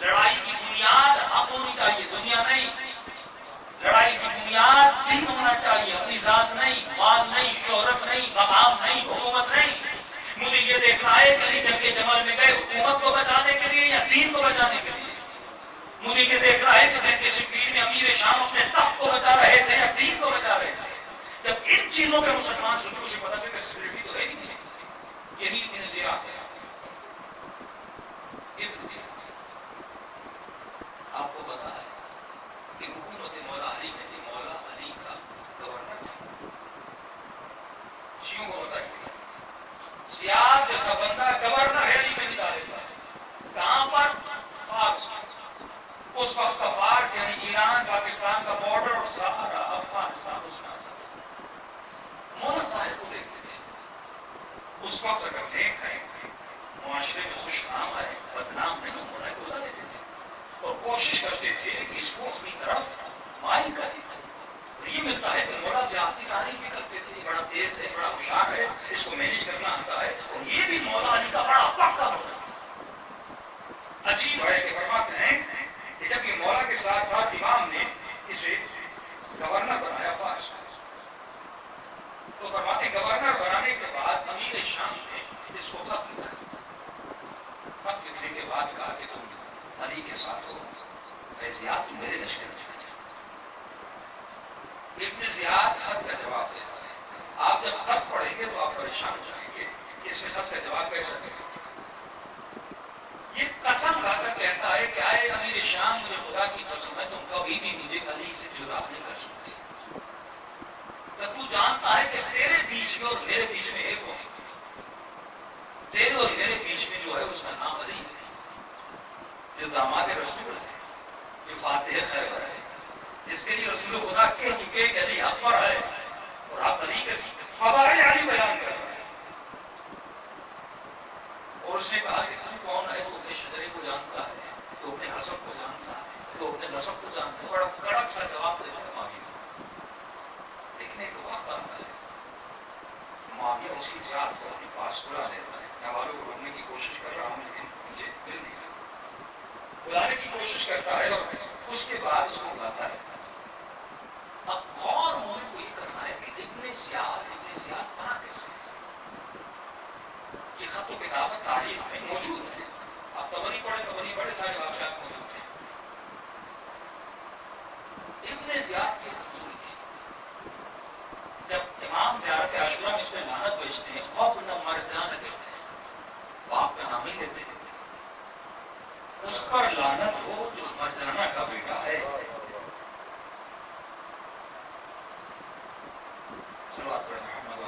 لڑائی کی بنیاد حق ہونی چاہیے, دنیا نہیں. لڑائی کی بنیاد دین ہونا چاہیے, اپنی ذات نہیں, مال نہیں, شہرت نہیں, مقام نہیں, حکومت نہیں. مجھے یہ دیکھنا ہے کہ علی جنگ جمل میں گئے حکومت کو بچانے کے لیے یا دین کو بچانے کے لیے. مجھے یہ دیکھنا ہے کہ جنگ صفین میں امیر شام اپنے تخت کو بچا رہے تھے یا دین کو بچا رہے تھے. جب ان چیزوں پہ مسلمان سنوں سے پتا چلے کہ سیکورٹی تو ہے ہی نہیں. یہی انزیات ہے. آپ کو پتا ہے کہ حکومت مولا علی میں تھی, مولا علی کا گورنر تھا. شیعوں کو بتائیے, زیاد جیسا بندہ گورنر ہے علی میں نہیں ڈالے گا. پاکستان کا بارڈر اور سارا افغانستان اس میں آتا تھا. مولانا صاحب کو دیکھتے تھے اس وقت اگر نیک ہے معاشرے میں خوش نام آئے بدنام نہیں مولانا کو بلا دیتے تھے اور کوشش کرتے تھے کہ اس کو اپنی طرف مائل کریں. یہ ملتا ہے کہ مولا زیادتی تعریف بھی کرتے تھے بڑا تیز ہے بڑا ہوشیار ہے اس کو مینج کرنا آتا ہے اور یہ بھی مولا علی کا بڑا پکا مولا. عجیب ہے کہ فرماتے ہیں کہ جب یہ مولا کے ساتھ تھا امام نے اسے گورنر بنایا فارس کا. تو فرماتے گورنر بنانے کے بعد امیر شام نے اس کو خط لکھا. خط لکھنے کے بعد کہا کہ تم علی کے ساتھ ہو زیاد تم میرے لشکر میں چلے جاؤ. ابن زیاد خط کا جواب دیتا ہے. آپ جب خط پڑھیں گے تو آپ پریشان ہو جائیں گے کہ اس نے خط کا جواب کیسا دیا. یہ قسم کھا کر کہتا ہے کہ آئے امیر شام مجھے خدا کی قسم ہے تم کبھی بھی مجھے علی سے جدا نہیں کر سکتے. تو جانتا ہے کہ تیرے بیچ میں اور میرے بیچ میں ایک ہو تیرے اور میرے بیچ میں جو ہے اس کا نام علی ہے جو داماد رسول ہے جو فاتح خیبر ہے جس کے لیے رسول خدا کہہ چکے کہ علی حق پر ہے اور آپ علی کے فضائل علی بیان کر رہے ہیں. اور اس نے کہا کہ تم کون ہے تو اپنے شجرے کو جانتا ہے تو اپنے حسب کو جانتا ہے تو اپنے نسب کو جانتا ہے. بڑا کڑک سا جواب دیتا ہے معاویہ. لیکن ایک وقت آتا ہے معاویہ اسی ذات کو اپنے پاس بلا لیتا ہے. میں والوں کو ڈھونڈنے کی کوشش کر رہا ہوں لیکن مجھے مل نہیں رہا. بلانے کی کوشش کرتا ہے اور اس کے بعد اس کو بلاتا ہے. اب غور مومن کو یہ کرنا ہے کہ ابن زیاد بنا کیسے. یہ خط و کتابت تاریخ میں موجود ہے. آپ طبری پڑھے سارے واقعات موجود ہیں. ابن زیاد کی کمزوری تھی. جب امام زیارت عاشورہ میں اس میں لعنت بھیجتے ہیں وابن مرجان کہتے ہیں باپ کا نام ہی لیتے ہیں. اس پر لعنت ہو جو مرجانہ کا بیٹا ہے. صلوات پڑھیں محمد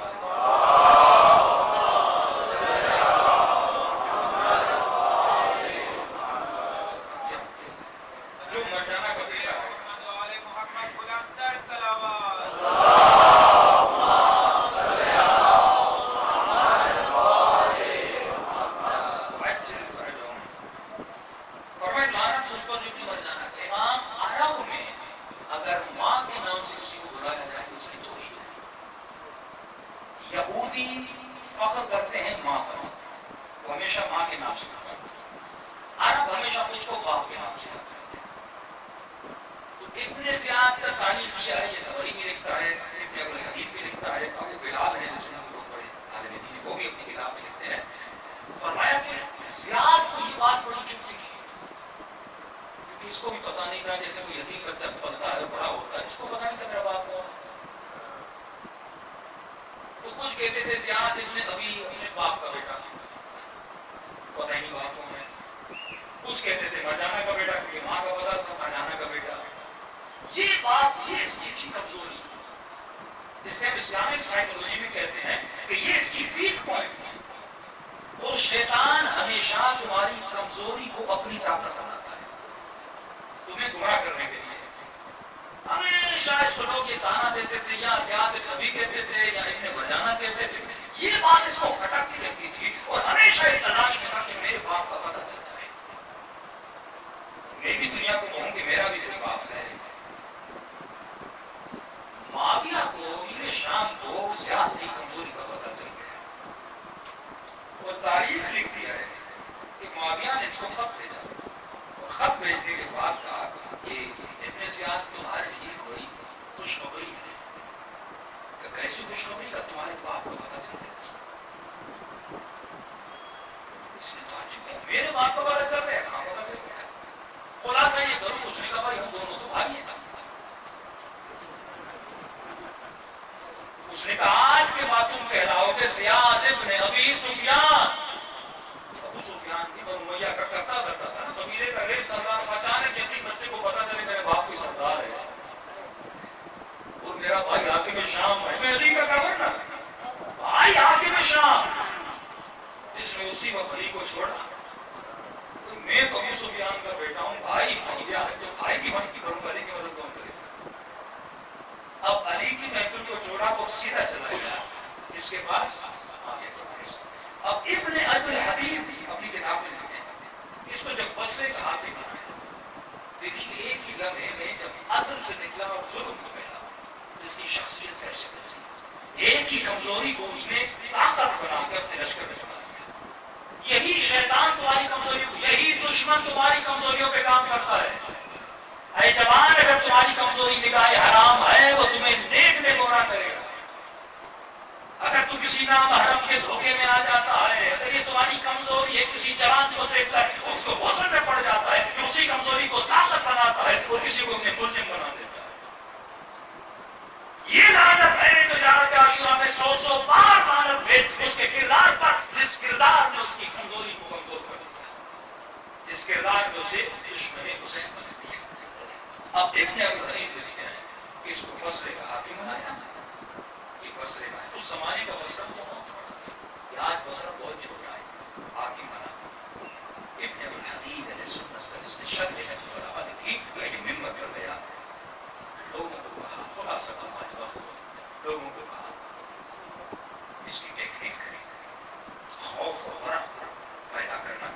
جو مرجانہ کا بیٹا ہے. فرمائے لعنت اس پر جو کہ مرجانہ کا. امام عرب میں اگر ماں کے نام سے کسی کو بلایا جائے تو اس کی توہین ہے. یہودی فخر کرتے ہیں ماں پر وہ ہمیشہ ماں کے نام سے بلاتے ہیں. عرب ہمیشہ خود کو باپ کے نام سے بلاتے ہیں. تو ابن زیاد کا تاریخ یہ ہے. یہ طبری بھی لکھتا ہے ابن ابوالحدیث بھی لکھتا ہے ابو بلال ہے جس نے بہت بڑے عالم دین وہ بھی اپنی کتاب میں لکھتے ہیں. فرمایا کہ زیاد کو یہ بات بڑی چبھتی تھی کیونکہ اس کو بھی پتہ نہیں تھا جیسے کوئی یتیم بچہ پلتا ہے بڑا ہوتا ہے اس کو پتہ نہیں تھا میرا باپ کون ہے. تو کچھ کہتے تھے زیاد ابن ابی اپنے باپ کا بیٹا پتہ ہی نہیں باپ کون ہے. کچھ کہتے تھے مرجانہ کا بیٹا کیونکہ ماں کا پتہ تھا مرجانہ کا بیٹا. یہ بات یہ اس کی تھی کمزوری. جسے ہم اسلامک سائیکولوجی میں کہتے ہیں کہ یہ اس کی ویک پوائنٹ ہے. اور شیطان ہمیشہ تمہاری کمزوری کو اپنی طاقت بناتا ہے تمہیں گمراہ کرنے کے لیے. ہمیشہ اس کو لوگ یہ تانا دیتے تھے یا زیاد نبی کہتے تھے یا ابن مرجانہ کہتے تھے. یہ بات اس کو کھٹکتی رہتی تھی اور ہمیشہ اس تلاش میں تھا کہ میرے باپ کا پتہ چل جائے. میں بھی دنیا کو کہوں کہ میرا بھی کوئی باپ ہے. معاویہ کو امیر شام کو زیاد کی کمزوری کا پتہ چل گیا اور تاریخ لکھتی ہے کہ معاویہ نے اس کو خط بھیجا اور خط بھیجنے کے بعد کہا کہ ابن زیاد تمہارے لیے کوئی خوشخبری ہے. کہ کیسی خوشخبری کا تمہارے باپ کو پتہ چل گیا. اس نے کہا چکا میرے باپ کو پتہ چل گیا. کہاں پتہ چل گیا. خلاصہ یہ ضرور اس نے کہا بھائی ہم دونوں تو بھائی ہیں. اس نے کہا آج کے بعد تم کہلاؤ گے زیاد ابن ابی سفیان. ابو سفیان کی بنو امیہ کا کرتا تھا نا قبیلے کا ایک سردار. اچانک یتیم بچے کو پتا چلے میرے باپ کوئی سردار ہے اور میرا بھائی حاکم شام ہے. میں علی کا گورنر بھائی حاکم شام. اس نے اسی وقت علی کو چھوڑا. تو میں ابو سفیان کا بیٹا ہوں بھائی بھائی کی مدد کروں گا. علی کی مدد کون کرے. اب علی کی محفل کو چھوڑا وہ سیدھا چلا گیا جس کے پاس آگے اب ابن ابی الحدید اپنی کتاب میں لکھتے ہیں اس کو جب بصرے کا حاکم بنایا، دیکھیے ایک ہی لمحے میں جب عدل سے نکلا اور ظلم کو بیٹھا اس کی شخصیت کیسے بدلی، ایک ہی کمزوری کو اس نے طاقت بنا کے اپنے لشکر میں جما دیا۔ یہی شیطان تمہاری کمزوریوں، یہی دشمن تمہاری کمزوریوں پہ کام کرتا ہے۔ اے جوان، اگر تمہاری کمزوری نگاہ حرام ہے وہ تمہیں نیک میں گمراہ کرے گا۔ اگر تو کسی نامحرم کے دھوکے میں آ جاتا ہے، اگر یہ تمہاری کمزوری ہے، کسی جوان کو دیکھ کر اس کو غسل میں پڑ جاتا ہے، تو اسی کمزوری کو طاقت بناتا ہے اور کسی کو اپنے ملزم بنا دیتا ہے۔ یہ لعنت ہے تجارت عاشورہ میں 100 بار لعنت بھیج اس کے کردار پر جس کردار نے اس کی کمزوری کو کمزور کر دیا، جس کردار نے اسے دشمن حسین بنا دیا۔ اب ابن ابی الحدید لکھتے ہیں کہ اس کو بصرے کا حاکم بنایا، یہ بصرے کا ہے، اس زمانے کا بصرہ بہت بڑا تھا، آج بصرہ بہت چھوٹا ہے، حاکم بنا۔ ابن ابی الحدید علیہ سنت پر اس نے شرح نجم البلاغہ لکھی، یہ ممبر پر گیا، لوگوں کو کہا، خلاصہ کمال وقت، لوگوں کو کہا اس کی ٹیکنیک خوف و ورع پیدا کرنا،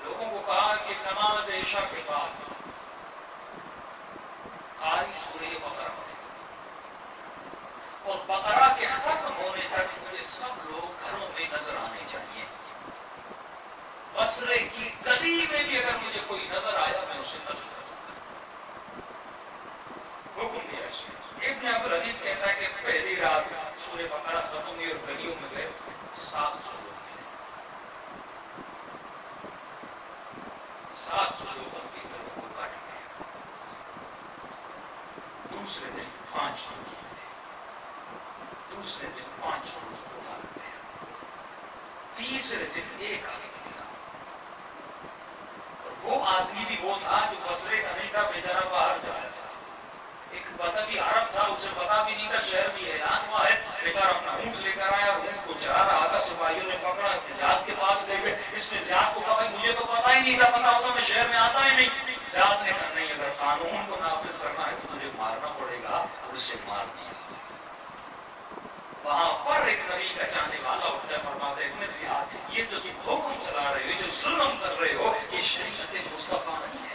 لوگوں کو کہا کہ نماز عشاء کے بعد قاری سورہ بقرہ پڑھے اور بقرہ کے ختم ہونے تک مجھے سب لوگ گھروں میں نظر آنے چاہیے، بصرے کی گلی میں بھی اگر مجھے کوئی نظر آیا میں اسے قتل کر دوں گا۔ حکم دیا اس نے۔ ابن ابی الحدید کہتا ہے کہ پہلی رات سورہ بقرہ ختم ہوئی اور گلیوں میں گئے 700 لوگ ملے، 700 لوگوں کے گھروں کو کاٹ گیا۔ دوسرے دن 500 لوگ ملے، دوسرے دن 500 لوگوں کو مارا گیا، تیسرے دن ایک آدمی ملا، اور وہ آدمی بھی وہ تھا جو بصرے کا نہیں تھا، بیچارہ باہر سے آیا تھا، ایک بدوی عرب تھا، اسے پتا بھی نہیں تھا، شہر بھی اعلان ہوا ہے، بیچارہ اپنا اونٹ لے کر آیا، اونٹ کو چرا رہا تھا، سپاہیوں نے پکڑا، زیاد کے پاس لے گئے، اس نے زیاد کو کہا بھائی مجھے تو پتا ہی نہیں تھا، پتا ہوتا میں شہر میں آتا ہی نہیں۔ زیاد نے کہا نہیں، اگر قانون کو نافذ کرنا ہے تو مجھے مارنا پڑے گا، اور اسے مار دیا۔ وہاں پر ایک نبی کا چاہنے والا اٹھتا ہے، فرماتا ہے ابن زیاد، یہ جو تم حکم چلا رہے ہو، جو ظلم کر رہے ہو، یہ شریعت مصطفیٰ نہیں ہے،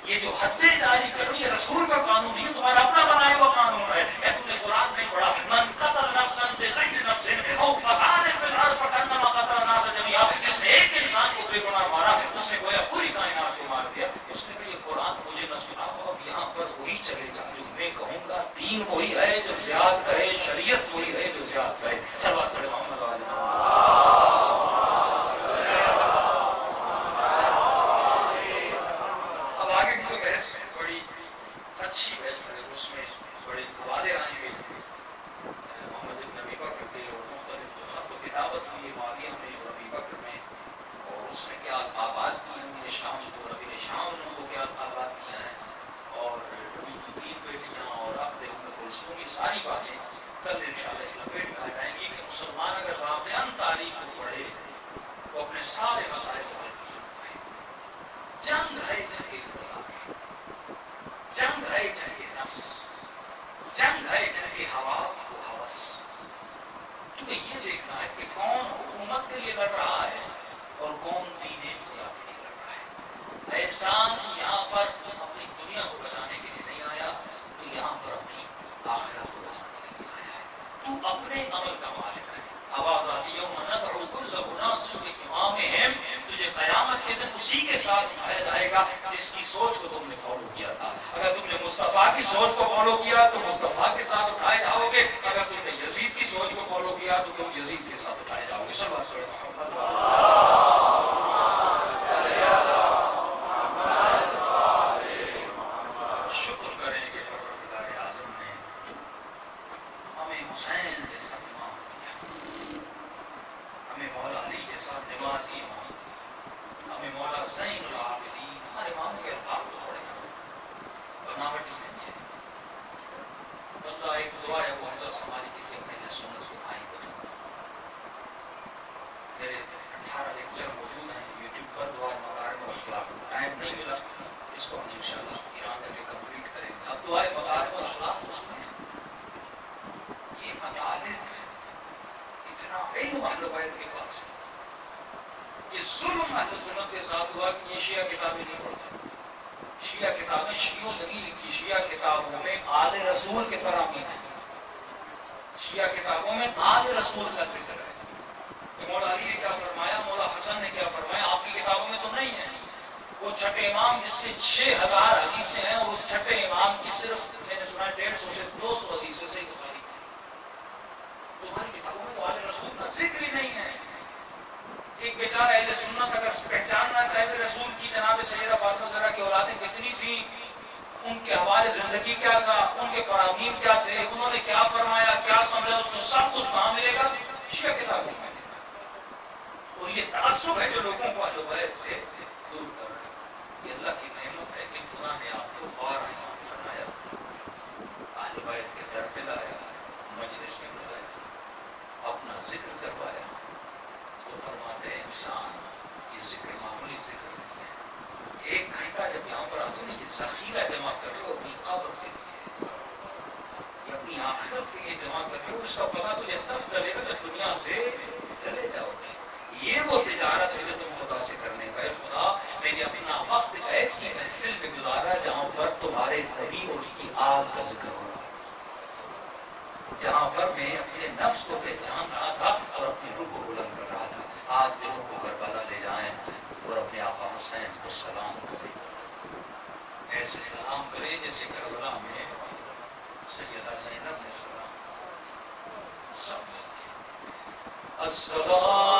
یہ جو حدیں جاری کر رہی ہے رسول کا قانون نہیں ہے، تمہارا اپنا بنایا ہوا قانون ہے۔ کیا تم نے قرآن نہیں پڑھا؟ من قتل نفسا بغیر نفس او فساد فی الارض فکانما قتل الناس جميعا، جس نے ایک انسان کو بے گناہ مارا اس نے گویا پوری کائنات کو مار دیا۔ اس نے کہا یہ قرآن مجھے نہ سناؤ، اب یہاں پر وہی چلے گا جو میں کہوں گا، دین وہی ہے جو زیاد کہے، شریعت وہی ہے جو زیاد کہے۔ صلوات پڑھے محمد علیہ اچھی بحث ہے، اس میں بڑے حوالے آئیں گے محمد ابن ابی بکر کے، اور مختلف جو خط و کتابت ہوئی ہے معاویہ میں اور ابی بکر میں، اور اس نے کیا القابات دیے ہیں امیر شام کو، اور امیر شام نے ان کو کیا القابات دیا ہیں، اور نبی کی 3 بیٹیاں اور عقد ام کلثوم، یہ ساری باتیں کل انشاءاللہ اس لپیٹ میں آ جائیں گی کہ مسلمان اگر واقعاً تاریخ کو پڑھے تو اپنے سارے مسائل کو حل کر سکتا ہے۔ جنگ ہے جنگ اقتدار، جنگ ہے جنگ نفس، جنگ ہے جنگ ہوا و ہوس۔ تمہیں یہ دیکھنا ہے کہ کون حکومت کے لیے لڑ رہا ہے اور کون دین خدا کے لیے لڑ رہا ہے۔ اے انسان، یہاں پر اپنی دنیا کو بچانے کے لیے نہیں آیا، تو یہاں پر اپنی آخرت کو بچانے کے لیے آیا ہے۔ تو اپنے عمل کا مالک ہے۔ آواز آتی ہے وَنَدْعُ كُلَّ أُنَاسٍ بِإِمَامِهِمْ، تجھے قیامت کے دن اسی کے ساتھ اٹھایا جائے گا جس کی سوچ کو تم نے فالو کیا تھا۔ اگر تم نے مصطفیٰ کی سوچ کو فالو کیا تو مصطفیٰ کے ساتھ اٹھائے جاؤ گے، اگر تم نے یزید کی سوچ کو فالو کیا تو تم یزید کے ساتھ اٹھائے جاؤ گے۔ صلی اللہ علیہ وسلم۔ شکر کریں کہ پروردگار عالم نے ہمیں حسین جیسا امام دیا، ہمیں مولا علی جیسا نمازی امام دیا، ہمیں مولا زین العابدین، ہمارے امام کے الفاظ تو بڑے بناوٹی نہیں ہے۔ اللہ ایک دعا ہے وہ حضرت سماج کسی اپنے سنت کے بھائی کو دوں گا۔ میرے 18 لیکچر موجود ہیں یوٹیوب پر، دعا مکارم الاخلاق، ٹائم نہیں ملا، اس کو ہم انشاءاللہ ایران جا کے کمپلیٹ کریں گے۔ اب دعا مکارم الاخلاق کو سنیں۔ علم اہل بیت کے پاس ہے. یہ ظلم اہل سنت کے ساتھ ہوا کہ یہ شیعہ کتابیں نہیں پڑھتے. شیعہ کتابیں شیعوں نے نہیں لکھی. شیعہ کتابوں میں آل رسول کے فرامین ہیں. شیعہ کتابوں میں آل رسول کا ذکر ہے کہ مولا علی نے کیا فرمایا, مولا حسن نے کیا فرمایا. آپ کی کتابوں میں تو نہیں ہے. وہ چھٹے امام جس سے 6000 حدیثیں ہیں, اور اس چھٹے امام کی صرف میں نے سنا 150 سے 200 حدیثیں صحیح بخاری کی. تمہاری کتابوں میں تو آل رسول کا ذکر ہی نہیں ہے. ایک بیچارہ اہل سنت اگر پہچاننا چاہے رسول کی جناب سیدہ فاطمہ زہرا کی اولادیں کتنی تھیں, ان کے حوالے زندگی کیا تھا, ان کے فرامین کیا تھے, انہوں نے کیا فرمایا, کیا سمجھا, اس کو سب کچھ کہاں ملے گا؟ شیعہ کتابوں میں. اور یہ تعصب ہے جو لوگوں کو اہل بیت سے دور کر رہا ہے. یہ اللہ کی نعمت ہے کہ خدا نے آپ کو بار بنایا, اہل بیت کے در پہ لایا, مجلس میں بلایا, اپنا ذکر کروایا. تو فرماتے ہیں انسان یہ ذکر معمولی ذکر نہیں ہے. 1 گھنٹہ جب یہاں پر آتے ہیں یہ ذخیرہ جمع کر رہے ہو اپنی قبر کے لیے, یہ اپنی آخرت کے لیے جمع کر رہے ہو. اس کا پتہ تجھے تب چلے گا جب دنیا سے چلے جاؤ گے. یہ وہ تجارت ہے جو تم خدا سے کرنے کا ہے. خدا میں نے اپنا وقت ایسی محفل میں گزارا جہاں پر تمہارے نبی اور اس کی آل کا ذکر ہو رہا تھا, جہاں پر میں اپنے نفس کو پہچان رہا تھا اور اپنی روح کو بلند کر رہا تھا. آج دلوں کو کربلا لے جائیں اور اپنے آقا حسین کو سلام کریں. ایسے سلام کریں جیسے کربلا میں سیدہ زینب نے سلام کیا. سب السلام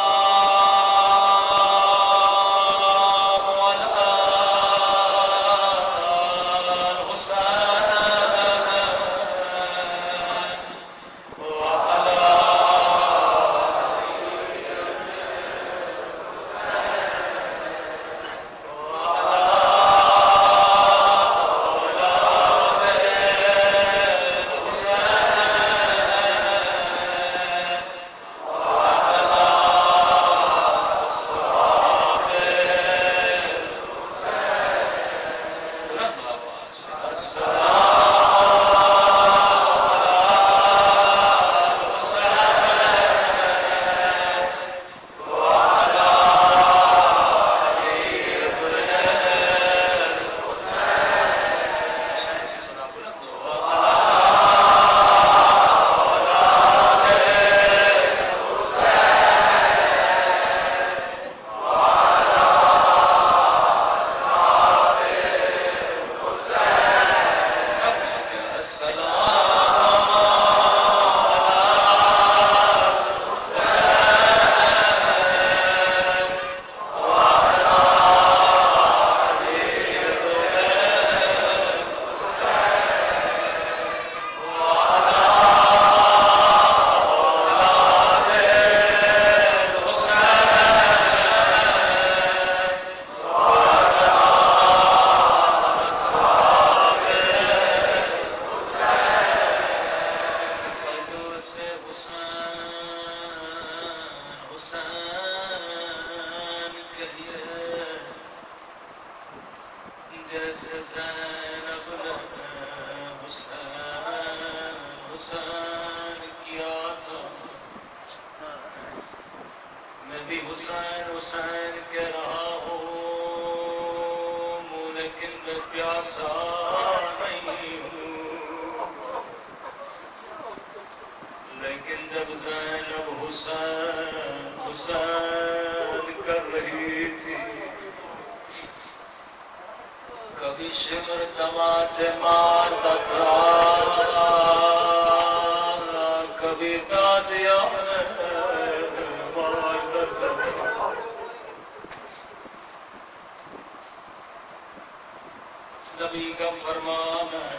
نبی کا فرمان ہے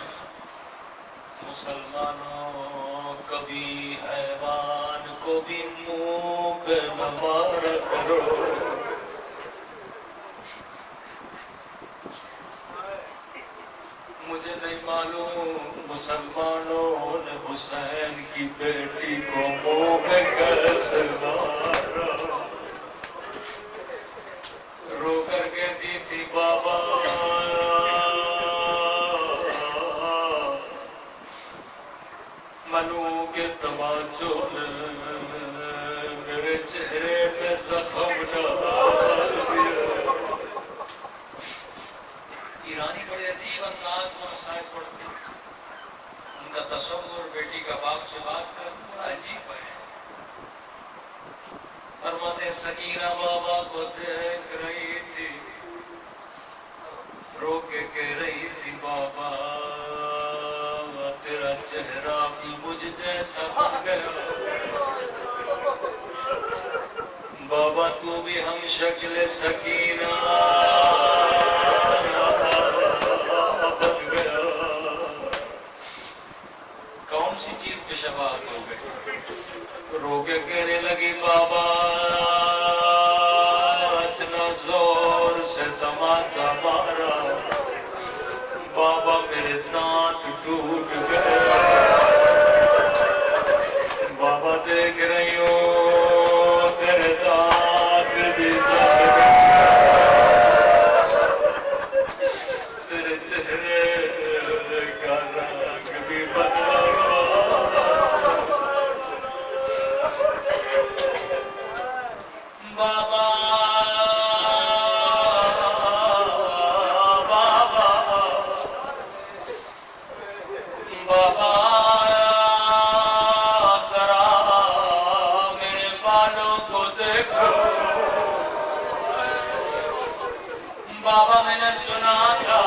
مسلمانوں کبھی حیوان کو بھی منہ پہ نہ مارا کرو. مجھے نہیں معلوم مسلمانوں نے حسین کی بیٹی کو منہ پہ کیسے مارا. رو کر کہتی تھی بابا منو کے تماچوں نے چہرے پہ زخم ڈال دیا. ایرانی بڑے عجیب انداز میں مسائل پڑھتے ہیں. ان کا تصور بیٹی کا باپ سے بات کرنا بڑا عجیب ہے. فرماتے سکینہ بابا کو دیکھ رہی تھی, رو کے کہہ رہی تھی بابا تیرا چہرہ بھی مجھ جیسا بن گیا, بابا تو بھی ہم شکل سکینہ بن گیا. کون سی چیز پہ شباہت ہو گئی؟ رو کے کہنے لگی بابا اتنا زور سے تماچا مارا بابا میرے دانت ٹوٹ گئے, بابا دیکھ رہی ہوں تیرے دانت بھی سڑ گئے, تیرے چہرے کا رنگ بھی بدلا. بابا بابا بابا ذرا میرے بالوں کو دیکھو. بابا میں نے سنا تھا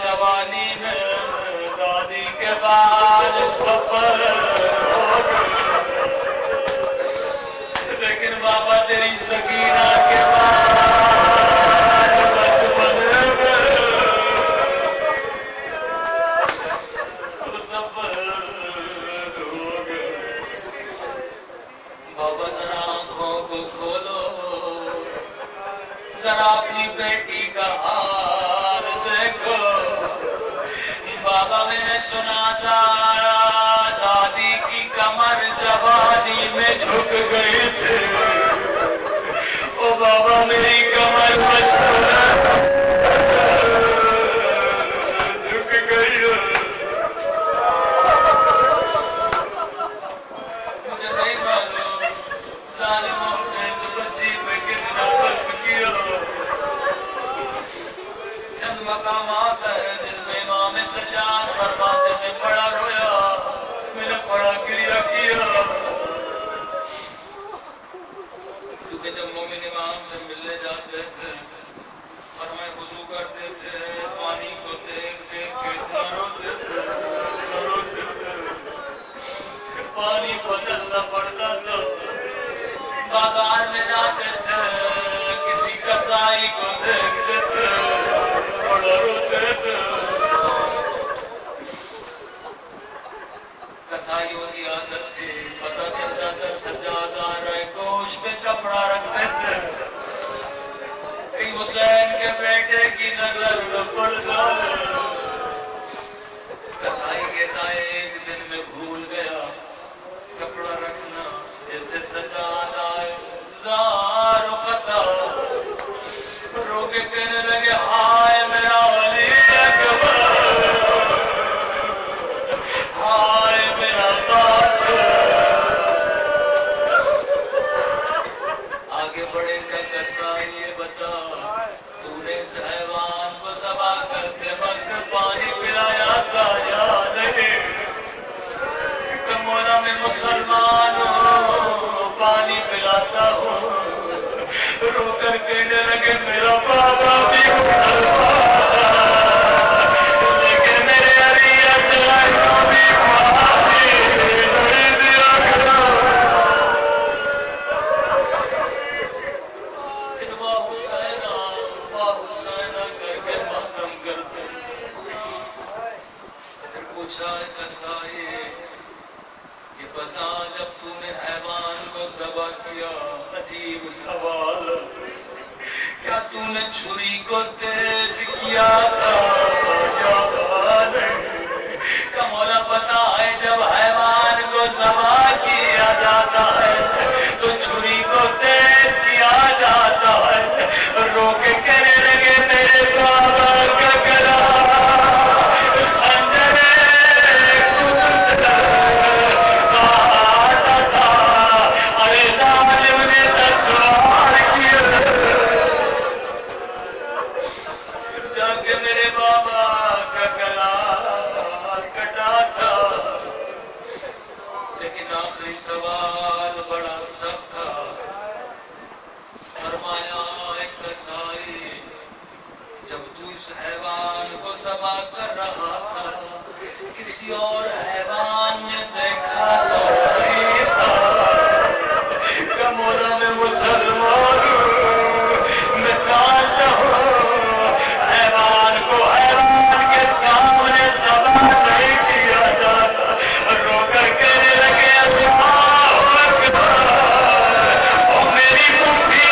جوانی میں دادی کے بعد سفر ہو گئے, لیکن بابا تیری سکینہ کے بعد بچپن میں سفر ہو گئے. بابا ذرا آنکھوں کو کھولو, ذرا اپنی بیٹی کا حال دیکھو. بابا میں نے سنا تھا دادی کی کمر جوانی میں جھک گئی تھی, او بابا میری کمر بچپن جھک گئی. مجھے نہیں معلوم ظالموں نے اس بچی پہ کتنا ظلم کیا. چند مقامات ہیں جن میں امام سجاد فرماتے میں بڑا رویا, میں نے بڑا گریہ کیا, کیونکہ جب مومن امام سے ملنے جاتے تھے فرمائے وضو کرتے تھے, پانی کو دیکھ دیکھ کے اتنا روتے تھے, پانی بدلنا پڑتا تھا. بازار میں جاتے تھے کسی کسائی کو دیکھتے تھے بڑا روتے تھے. کسائیوں کی عادت تھی, پتہ چلتا تھا سجاد آ رہے گوشت پہ کپڑا رکھتے تھے کہیں حسین کے بیٹے کی نظر نہ پڑ جائے. کسائی کہتا ہے ایک دن میں بھول گیا کپڑا رکھنا, جیسے سجاد آئے زار و قطع رو کے کہنے لگے ہائے میرا ولی اکبر, ہائے میرا قاسم. آگے بڑھے کا کسائی یہ بتا تو نے اس حیوان کو ذبح کرتے وقت پانی پلایا تھا یا نہیں؟ کہ مولا میں مسلمان ہوں پانی پلاتا ہوں. رو کر کہنے لگے میرا بابا بھی مسلمان لیکن میرے علی اصغر کو بھی پانی نہیں دیا کرو. اتبا حسینہ کر کے ماتم کرتے. پھر پوچھا کسائی یہ بتا جب تو نے حیوان کو ذبح کیا, عجیب سوال, کیا تو نے چھری کو تیز کیا تھا یا نہیں؟ کہ مولا پتا ہے جب حیوان کو ذبح کیا جاتا ہے تو چھری کو تیز کیا جاتا ہے. رو کے کہنے لگے میرے بابا کا گلا خنجر قدس کہاتا تھا, ارے ظالم میرے بابا کا گلا کٹا تھا، لیکن آخری سوال بڑا سخت تھا۔ فرمایا ایک کسائی، جب تو اس حیوان کو ذبح کر رہا تھا کسی اور حیوان نے دیکھا تو نہیں تھا کہ مولا میں مسلمان ہوں، میں جانتا ہوں حیوان کو حیوان کے سامنے ذبح نہیں کیا جاتا۔ رو کر کہنے لگے اللہ اکبر، اور میری مٹھی